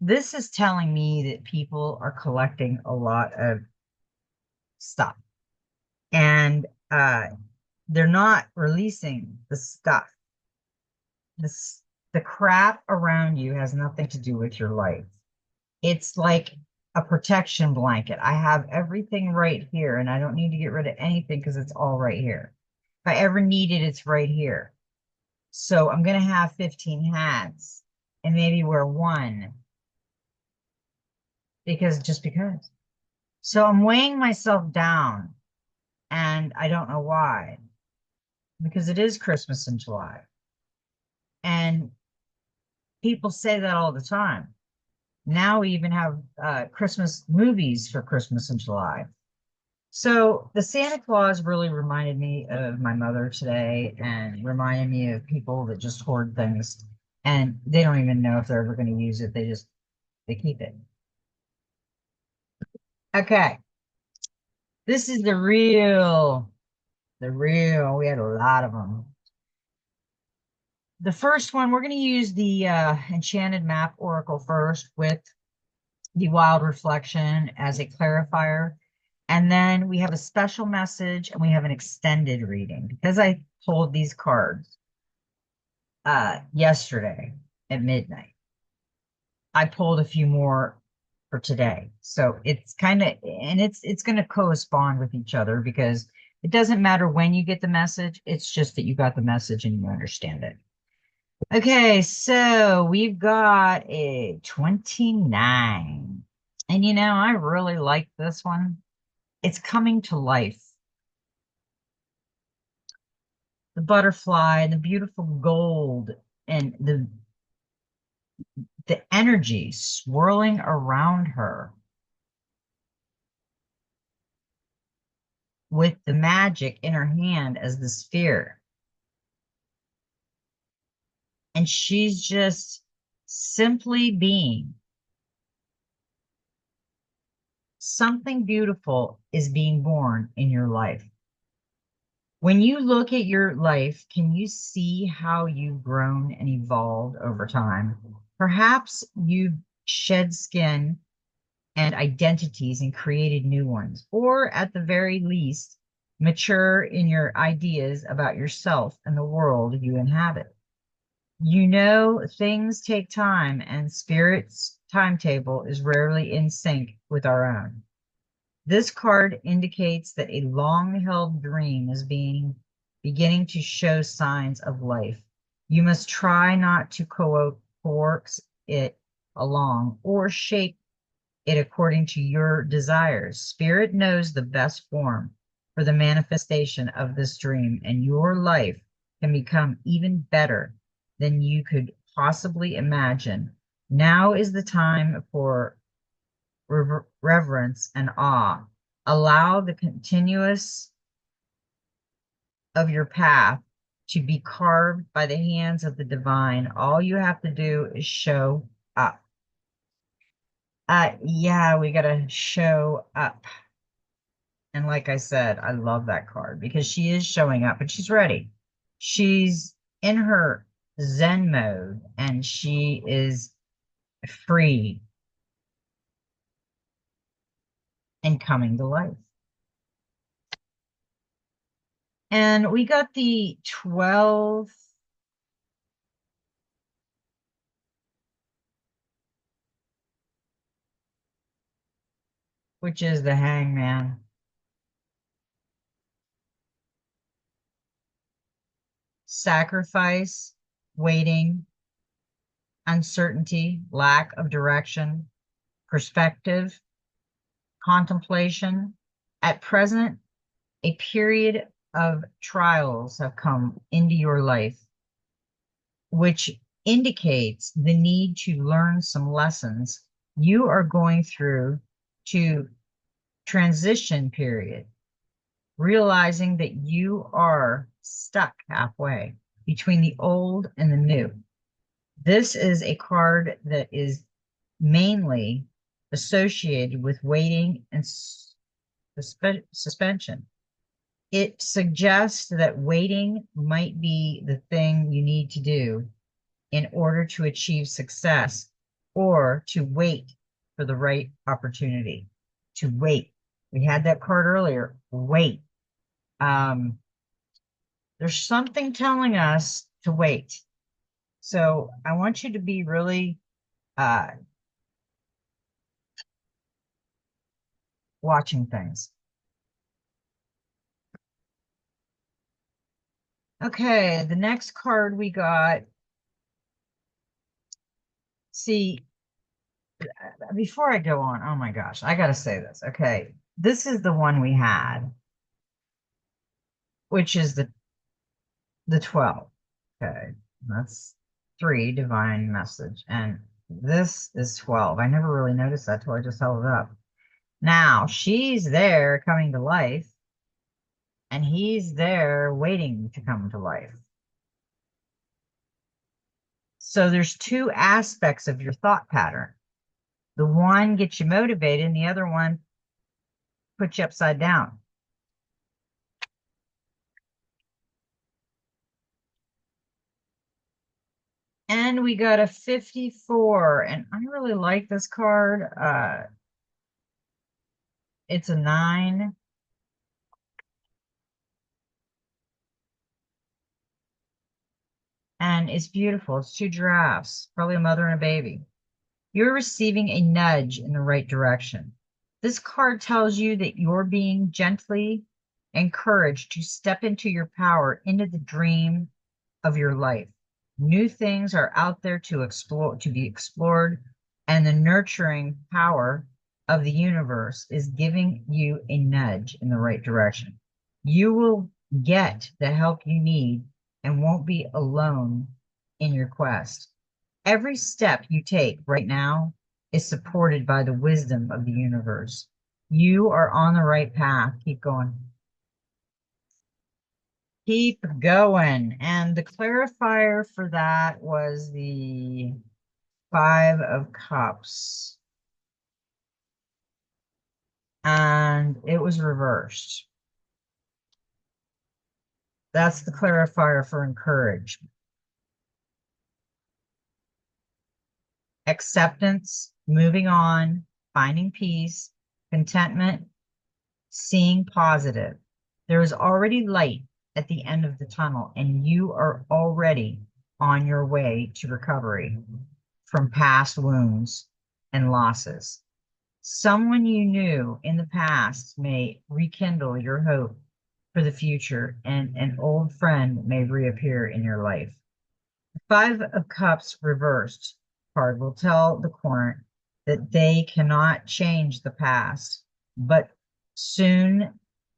this is telling me that people are collecting a lot of stuff and they're not releasing the stuff. This the crap around you has nothing to do with your life. It's like a protection blanket. I have everything right here and I don't need to get rid of anything because it's all right here. If I ever need it, it's right here. So I'm going to have 15 hats and maybe wear one because just because. So I'm weighing myself down and I don't know why because it is Christmas in July. And people say that all the time. Now we even have Christmas movies for Christmas in July. So the Santa Claus really reminded me of my mother today and reminded me of people that just hoard things and they don't even know if they're ever going to use it. They keep it. Okay. This is we had a lot of them. The first one, we're going to use the Enchanted Map Oracle first with the Wild Reflection as a clarifier. And then we have a special message and we have an extended reading. Because I pulled these cards yesterday at midnight, I pulled a few more for today. So it's kind of, and it's going to correspond with each other because it doesn't matter when you get the message. It's just that you got the message and you understand it. Okay, so we've got a 29. And you know, I really like this one. It's coming to life. The butterfly, the beautiful gold, and the energy swirling around her with the magic in her hand as the sphere. And she's just simply being. Something beautiful is being born in your life. When you look at your life, can you see how you've grown and evolved over time? Perhaps you've shed skin and identities and created new ones, or at the very least, mature in your ideas about yourself and the world you inhabit. You know, things take time, and Spirit's timetable is rarely in sync with our own. This card indicates that a long-held dream is beginning to show signs of life. You must try not to coax it along or shape it according to your desires. Spirit knows the best form for the manifestation of this dream, and your life can become even better than you could possibly imagine. Now is the time for reverence, and awe. Allow the continuous of your path to be carved by the hands of the divine. All you have to do is show up. Yeah, we gotta show up. And like I said, I love that card because she is showing up and she's ready. She's in her Zen mode and she is free and coming to life. And we got the 12, which is the Hangman. Sacrifice, waiting, uncertainty, lack of direction, perspective, contemplation. At present, a period of trials have come into your life, which indicates the need to learn some lessons. You are going through to transition period, realizing that you are stuck halfway between the old and the new. This is a card that is mainly associated with waiting and suspension. It suggests that waiting might be the thing you need to do in order to achieve success or to wait for the right opportunity. To wait. We had that card earlier. Wait. There's something telling us to wait. So I want you to be really watching things. Okay, the next card we got. See, before I go on, oh my gosh, I gotta say this. Okay, this is the one we had, which is the 12. Okay, that's 3 divine message, and this is 12. I never really noticed that till I just held it up. Now she's there coming to life, and he's there waiting to come to life. So there's 2 aspects of your thought pattern. The one gets you motivated, and the other one puts you upside down. And we got a 54, and I really like this card. It's a 9. And it's beautiful. It's 2 giraffes, probably a mother and a baby. You're receiving a nudge in the right direction. This card tells you that you're being gently encouraged to step into your power, into the dream of your life. New things are out there to explore, to be explored, and the nurturing power of the universe is giving you a nudge in the right direction. You will get the help you need and won't be alone in your quest. Every step you take right now is supported by the wisdom of the universe. You are on the right path. Keep going. Keep going. And the clarifier for that was the 5 of Cups. And it was reversed. That's the clarifier for encouragement. Acceptance, moving on, finding peace, contentment, seeing positive. There is already light at the end of the tunnel, and you are already on your way to recovery from past wounds and losses. Someone you knew in the past may rekindle your hope for the future, and an old friend may reappear in your life. The 5 of Cups reversed card will tell the court that they cannot change the past, but soon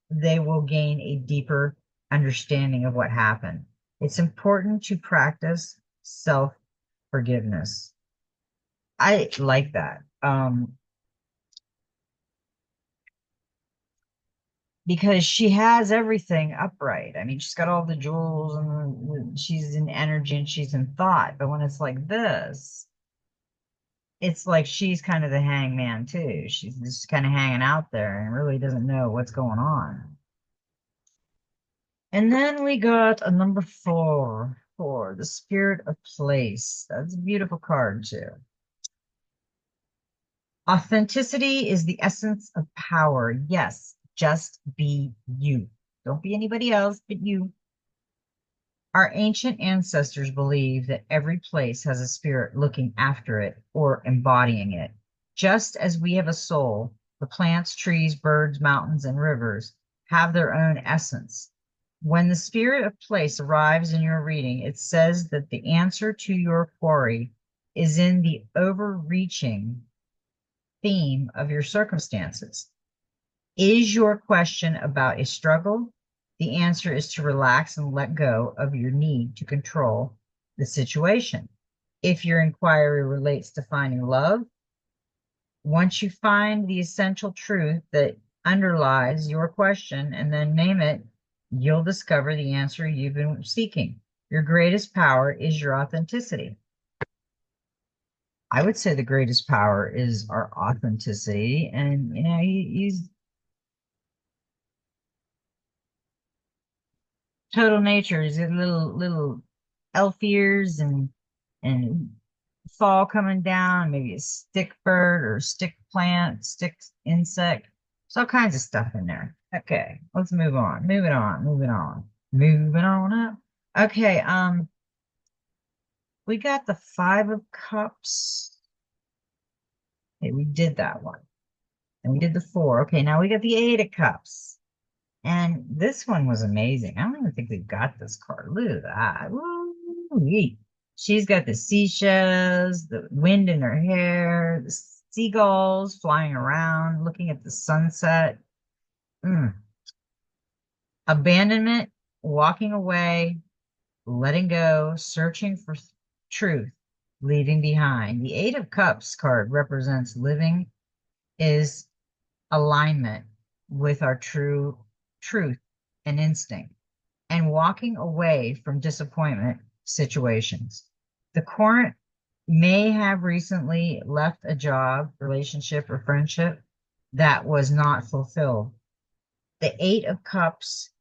they will gain a deeper understanding of what happened. It's important to practice self-forgiveness. I like that. because she has everything upright. I mean, she's got all the jewels and she's in energy and she's in thought. But when it's like this, it's like she's kind of the hangman too. She's just kind of hanging out there and really doesn't know what's going on. And then we got a number four, the spirit of place. That's a beautiful card too. Authenticity is the essence of power. Yes, just be you. Don't be anybody else but you. Our ancient ancestors believed that every place has a spirit looking after it or embodying it. Just as we have a soul, the plants, trees, birds, mountains, and rivers have their own essence. When the spirit of place arrives in your reading, it says that the answer to your query is in the overreaching theme of your circumstances. Is your question about a struggle? The answer is to relax and let go of your need to control the situation. If your inquiry relates to finding love, once you find the essential truth that underlies your question and then name it, you'll discover the answer you've been seeking. Your greatest power is your authenticity. I would say the greatest power is our authenticity. And, he's total nature. He's got little elf ears and fall coming down, maybe a stick bird or stick plant, stick insect. There's all kinds of stuff in there. Okay, let's move on. Moving on up. Okay, we got the Five of Cups. Okay, we did that one. And we did the four. Okay, now we got the Eight of Cups. And this one was amazing. I don't even think we got this card. Look at that. Woo-wee. She's got the seashells, the wind in her hair, the seagulls flying around, looking at the sunset. Mm. Abandonment, walking away, letting go, searching for truth, leaving behind. The Eight of Cups card represents living is alignment with our true truth and instinct, and walking away from disappointment situations. The current may have recently left a job, relationship, or friendship that was not fulfilled. The Eight of Cups,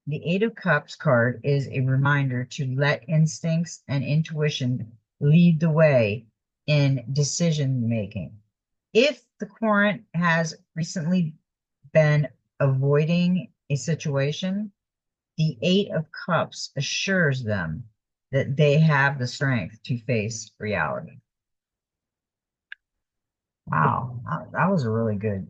the Eight of Cups card is a reminder to let instincts and intuition lead the way in decision making. If the current has recently been avoiding a situation, the Eight of Cups assures them that they have the strength to face reality. Wow, that was a really good.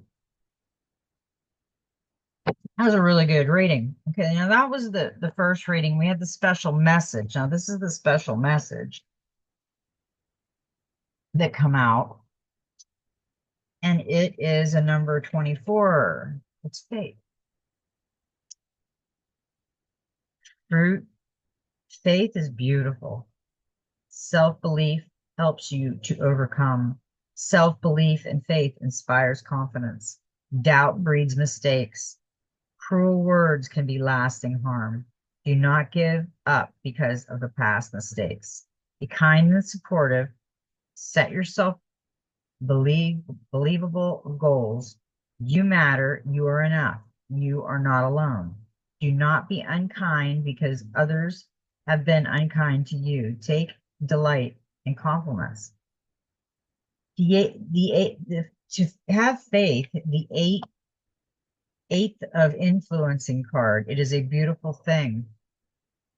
That was a really good reading. Okay, now that was the first reading. We had the special message. Now this is the special message that come out, and it is a number 24. It's fate. Fruit. Faith is beautiful. Self-belief helps you to overcome. Self-belief and faith inspires confidence. Doubt breeds mistakes. Cruel words can be lasting harm. Do not give up because of the past mistakes. Be kind and supportive. Set yourself believable goals. You matter. You are enough. You are not alone. Do not be unkind because others have been unkind to you. Take delight in compliments. To have faith, the eighth of influencing card, it is a beautiful thing.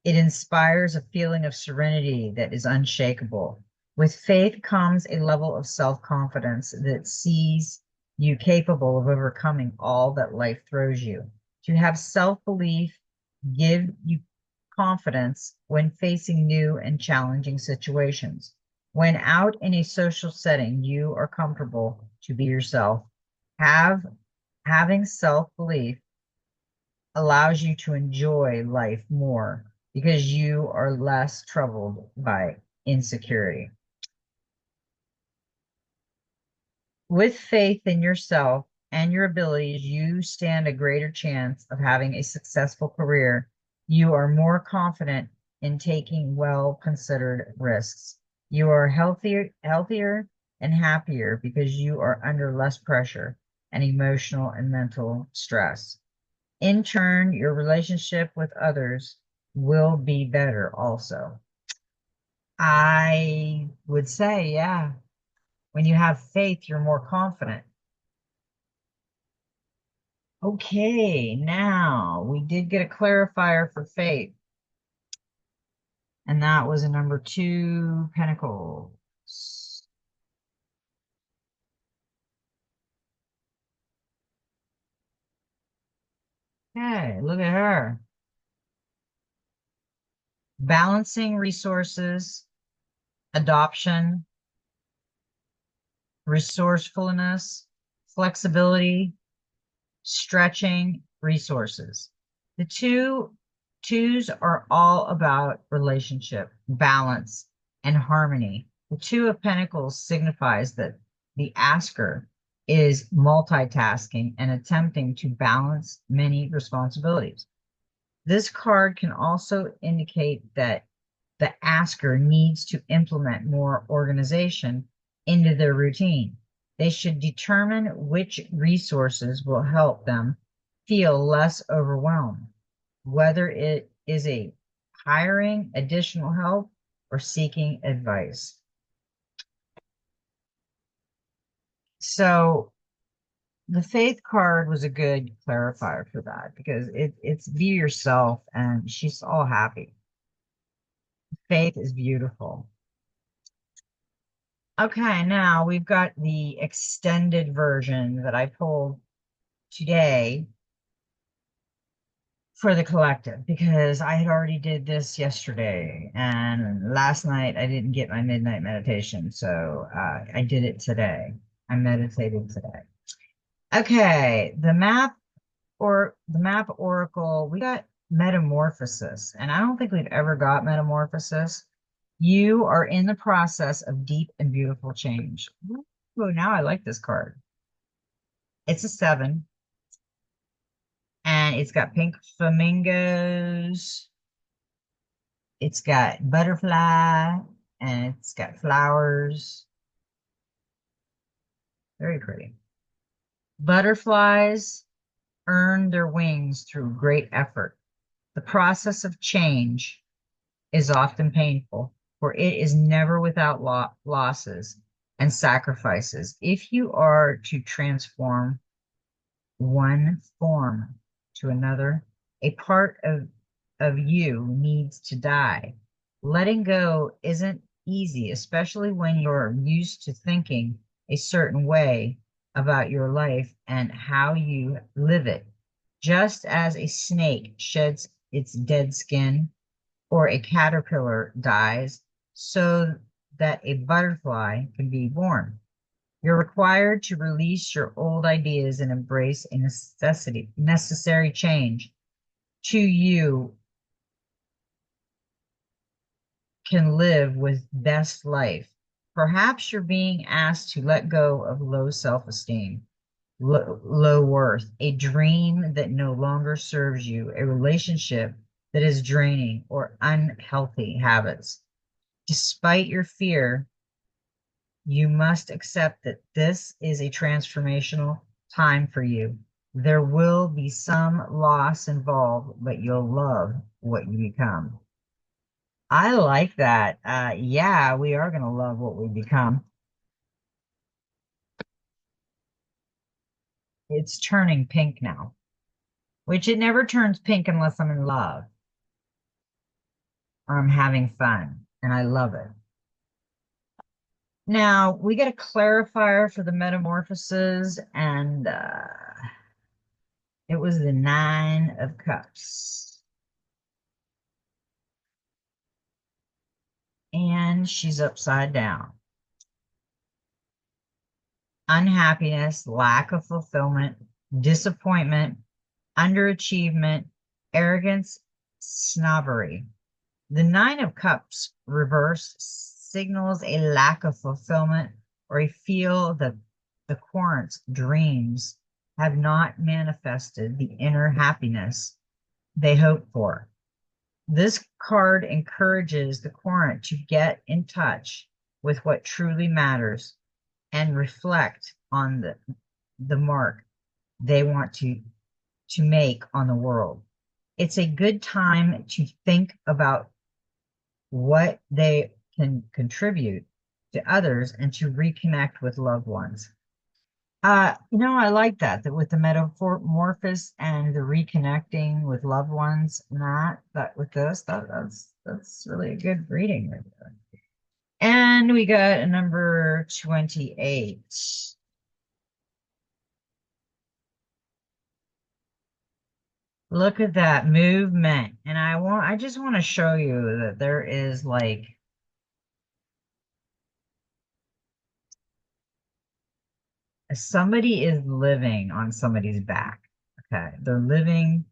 It inspires a feeling of serenity that is unshakable. With faith comes a level of self-confidence that sees you capable of overcoming all that life throws you. To have self-belief give you confidence when facing new and challenging situations. When out in a social setting, you are comfortable to be yourself. Having self-belief allows you to enjoy life more because you are less troubled by insecurity. With faith in yourself and your abilities, you stand a greater chance of having a successful career. You are more confident in taking well-considered risks. You are healthier and happier because you are under less pressure and emotional and mental stress. In turn, your relationship with others will be better also. I would say, yeah, when you have faith, you're more confident. Okay, now we did get a clarifier for faith, and that was a number 2 pentacles. Okay, look at her. Balancing resources, adoption, resourcefulness, flexibility, stretching resources. The twos are all about relationship, balance, and harmony. The Two of Pentacles signifies that the asker is multitasking and attempting to balance many responsibilities. This card can also indicate that the asker needs to implement more organization into their routine. They should determine which resources will help them feel less overwhelmed, whether it is a hiring additional help or seeking advice. So the faith card was a good clarifier for that because it's be yourself, and she's all happy. Faith is beautiful. Okay, now we've got the extended version that I pulled today for the collective because I had already did this yesterday, and last night I didn't get my midnight meditation, so I did it today. I meditated today. Okay, the map oracle, we got metamorphosis, and I don't think we've ever got metamorphosis. You are in the process of deep and beautiful change. Oh, now I like this card. It's a 7, and it's got pink flamingos. It's got butterfly, and it's got flowers. Very pretty. Butterflies earn their wings through great effort. The process of change is often painful, for it is never without losses and sacrifices. If you are to transform one form to another, a part of you needs to die. Letting go isn't easy, especially when you're used to thinking a certain way about your life and how you live it. Just as a snake sheds its dead skin or a caterpillar dies so that a butterfly can be born. You're required to release your old ideas and embrace a necessary change. To you can live with best life. Perhaps you're being asked to let go of low self-esteem, low worth, a dream that no longer serves you, a relationship that is draining, or unhealthy habits. Despite your fear, you must accept that this is a transformational time for you. There will be some loss involved, but you'll love what you become. I like that. Yeah, we are going to love what we become. It's turning pink now, which it never turns pink unless I'm in love or I'm having fun, and I love it. Now, we get a clarifier for the metamorphoses, and it was the 9 of Cups. And she's upside down. Unhappiness, lack of fulfillment, disappointment, underachievement, arrogance, snobbery. The 9 of Cups reversed signals a lack of fulfillment or a feel that the Quarant's dreams have not manifested the inner happiness they hope for. This card encourages the querent to get in touch with what truly matters and reflect on the mark they want to make on the world. It's a good time to think about what they can contribute to others and to reconnect with loved ones. I like that with the metamorphosis and the reconnecting with loved ones and that with this, that's really a good reading right there. And we got a number 28. Look at that movement. And I just want to show you that there is like somebody is living on somebody's back. Okay. They're living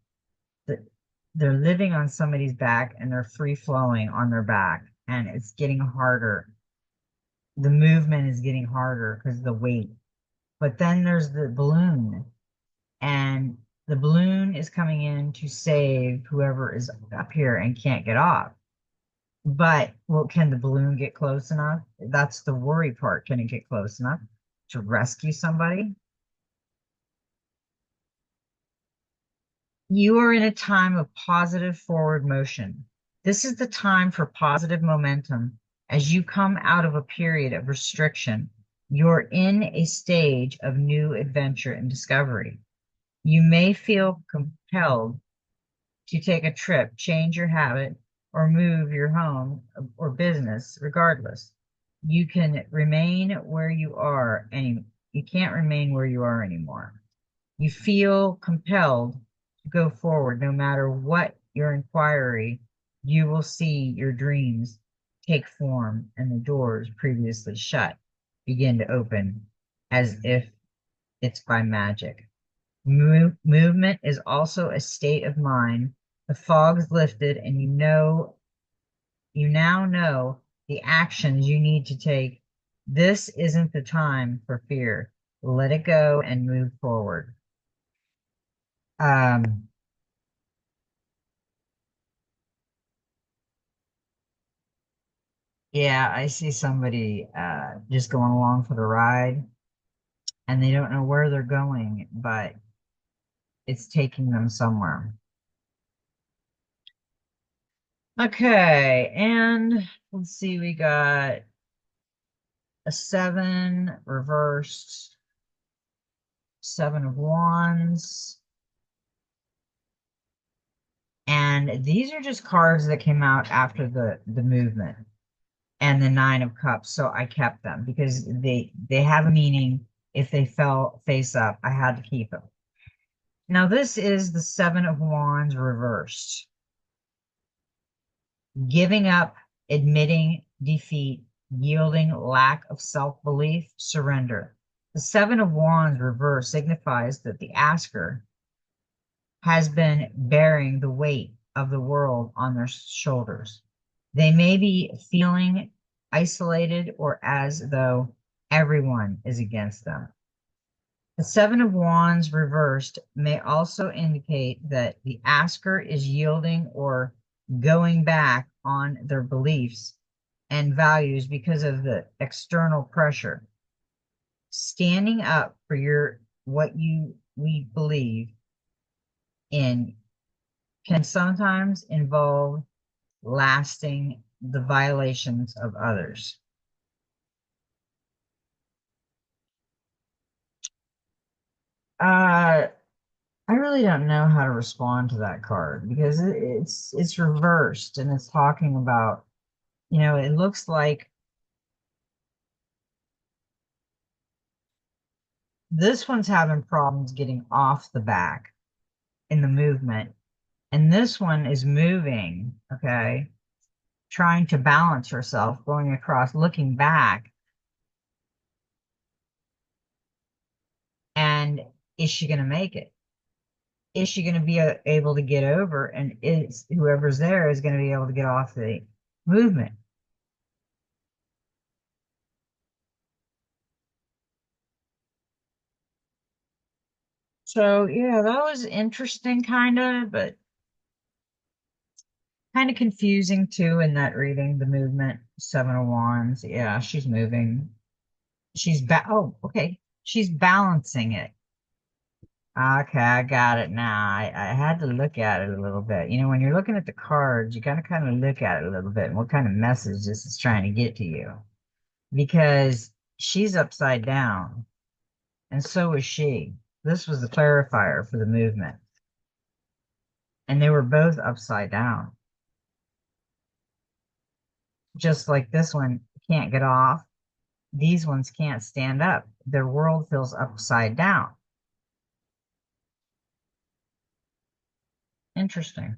on somebody's back and they're free flowing on their back and it's getting harder. The movement is getting harder because of the weight. But then there's the balloon and the balloon is coming in to save whoever is up here and can't get off. But well, can the balloon get close enough? That's the worry part. Can it get close enough to rescue somebody? You are in a time of positive forward motion. This is the time for positive momentum. As you come out of a period of restriction, you're in a stage of new adventure and discovery. You may feel compelled to take a trip, change your habit, or move your home or business, regardless. You can remain where you are, and you can't remain where you are anymore. You feel compelled to go forward no matter what your inquiry, you will see your dreams take form and the doors previously shut begin to open as if it's by magic. Movement is also a state of mind. The fog's lifted and you now know the actions you need to take. This isn't the time for fear. Let it go and move forward. Um, yeah, I see somebody just going along for the ride and they don't know where they're going, but it's taking them somewhere. Okay, and let's see, we got a 7 reversed, 7 of Wands. And these are just cards that came out after the movement and the 9 of Cups. So I kept them because they have a meaning. If they fell face up, I had to keep them. Now this is the 7 of Wands reversed. Giving up, admitting defeat, yielding, lack of self-belief, surrender. The 7 of Wands reversed signifies that the asker has been bearing the weight of the world on their shoulders. They may be feeling isolated or as though everyone is against them. The 7 of Wands reversed may also indicate that the asker is yielding or going back on their beliefs and values because of the external pressure. Standing up for we believe in can sometimes involve lasting the violations of others. I really don't know how to respond to that card because it's reversed and it's talking about, it looks like this one's having problems getting off the back in the movement, and this one is moving, okay, trying to balance herself, going across, looking back, and is she going to make it? Is she going to be able to get over? And is whoever's there is going to be able to get off the movement? So yeah, that was interesting kind of, but kind of confusing too in that reading, the movement, Seven of Wands. Yeah, she's moving. Oh, okay. She's balancing it. Okay, I got it now. I had to look at it a little bit. You know, when you're looking at the cards, you gotta kind of look at it a little bit and what kind of message this is trying to get to you. Because she's upside down, and so is she. This was the clarifier for the movement. And they were both upside down. Just like this one can't get off, these ones can't stand up. Their world feels upside down. Interesting.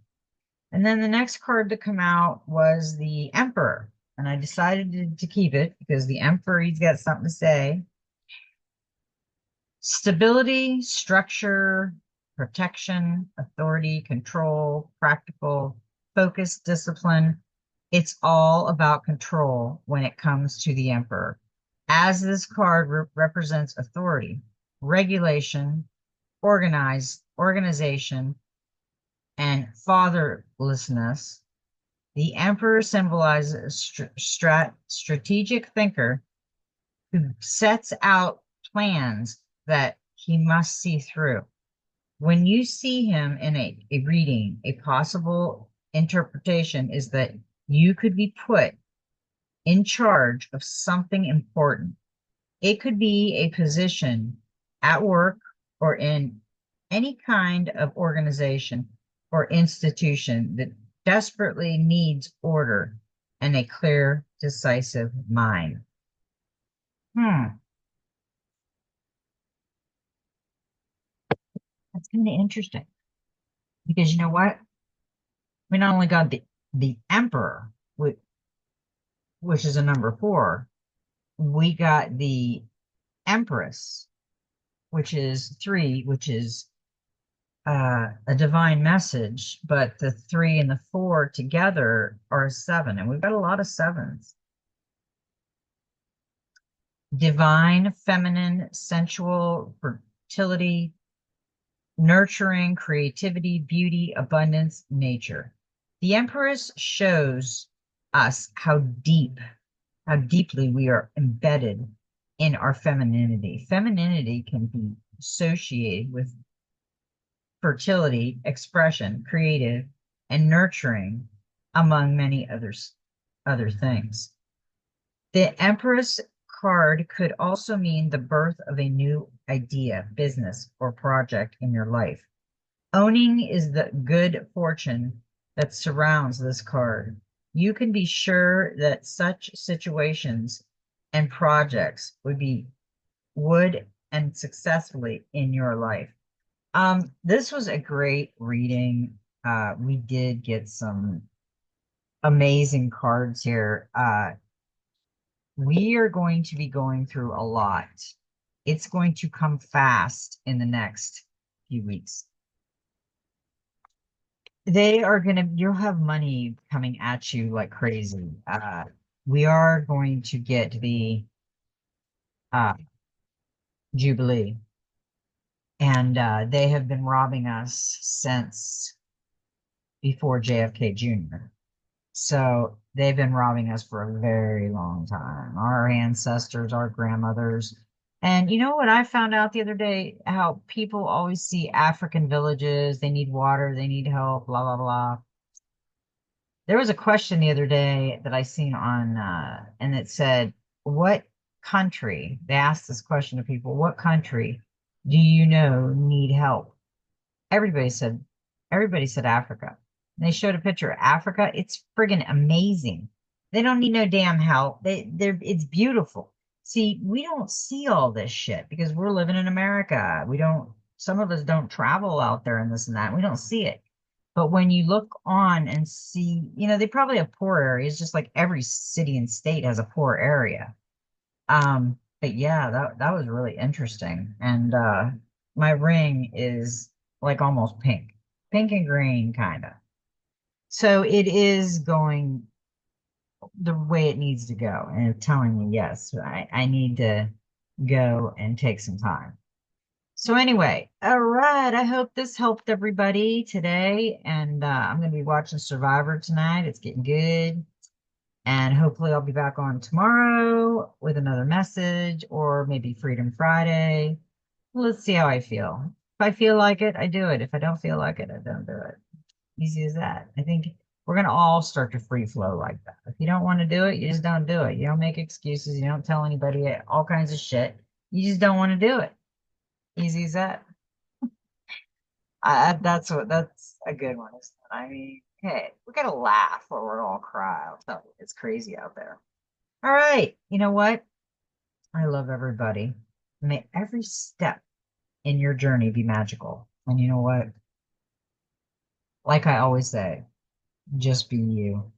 And then the next card to come out was the Emperor. And I decided to keep it because the Emperor, he's got something to say. Stability, structure, protection, authority, control, practical, focus, discipline. It's all about control when it comes to the Emperor. As this card represents authority, regulation, organization, and fatherlessness, the Emperor symbolizes a strategic thinker who sets out plans that he must see through. When you see him in a reading, a possible interpretation is that you could be put in charge of something important. It could be a position at work or in any kind of organization or institution that desperately needs order and a clear, decisive mind. Hmm, that's kind of interesting because you know what? We not only got the emperor, which is a number four, we got the empress, which is three, which is a divine message, but the three and the four together are a seven, and we've got a lot of sevens. Divine, feminine, sensual, fertility, nurturing, creativity, beauty, abundance, nature. The Empress shows us how deeply we are embedded in our femininity. Femininity can be associated with fertility, expression, creative, and nurturing, among many other things. The Empress card could also mean the birth of a new idea, business, or project in your life. Owning is the good fortune that surrounds this card. You can be sure that such situations and projects would and successfully in your life. This was a great reading. We did get some amazing cards here. We are going to be going through a lot. It's going to come fast in the next few weeks. You'll have money coming at you like crazy. We are going to get the uh, Jubilee, and they have been robbing us since before JFK Jr. So they've been robbing us for a very long time. Our ancestors, our grandmothers. And you know what I found out the other day? How people always see African villages, they need water, they need help, blah, blah, blah. There was a question the other day that I seen on, and it said, what country, they asked this question to people, what country do you know need help? Everybody said, everybody said Africa. And they showed a picture of Africa. It's friggin' amazing. They don't need no damn help. It's beautiful. See, we don't see all this shit because we're living in America. Some of us don't travel out there and this and that. We don't see it. But when you look on and see, they probably have poor areas, just like every city and state has a poor area. But yeah, that was really interesting. And my ring is like almost pink and green kind of. So it is going the way it needs to go, and it's telling me yes, I need to go and take some time. So anyway, all right. I hope this helped everybody today. And I'm going to be watching Survivor tonight. It's getting good. And hopefully I'll be back on tomorrow with another message or maybe Freedom Friday. Let's see how I feel. If I feel like it, I do it. If I don't feel like it, I don't do it. Easy as that. I think we're going to all start to free flow like that. If you don't want to do it, you just don't do it. You don't make excuses. You don't tell anybody all kinds of shit. You just don't want to do it. Easy as that. That's a good one. Isn't it? I mean, hey, we got to laugh or we're all cry. I'll tell you, it's crazy out there. All right. You know what? I love everybody. May every step in your journey be magical. And you know what? Like I always say, just be you.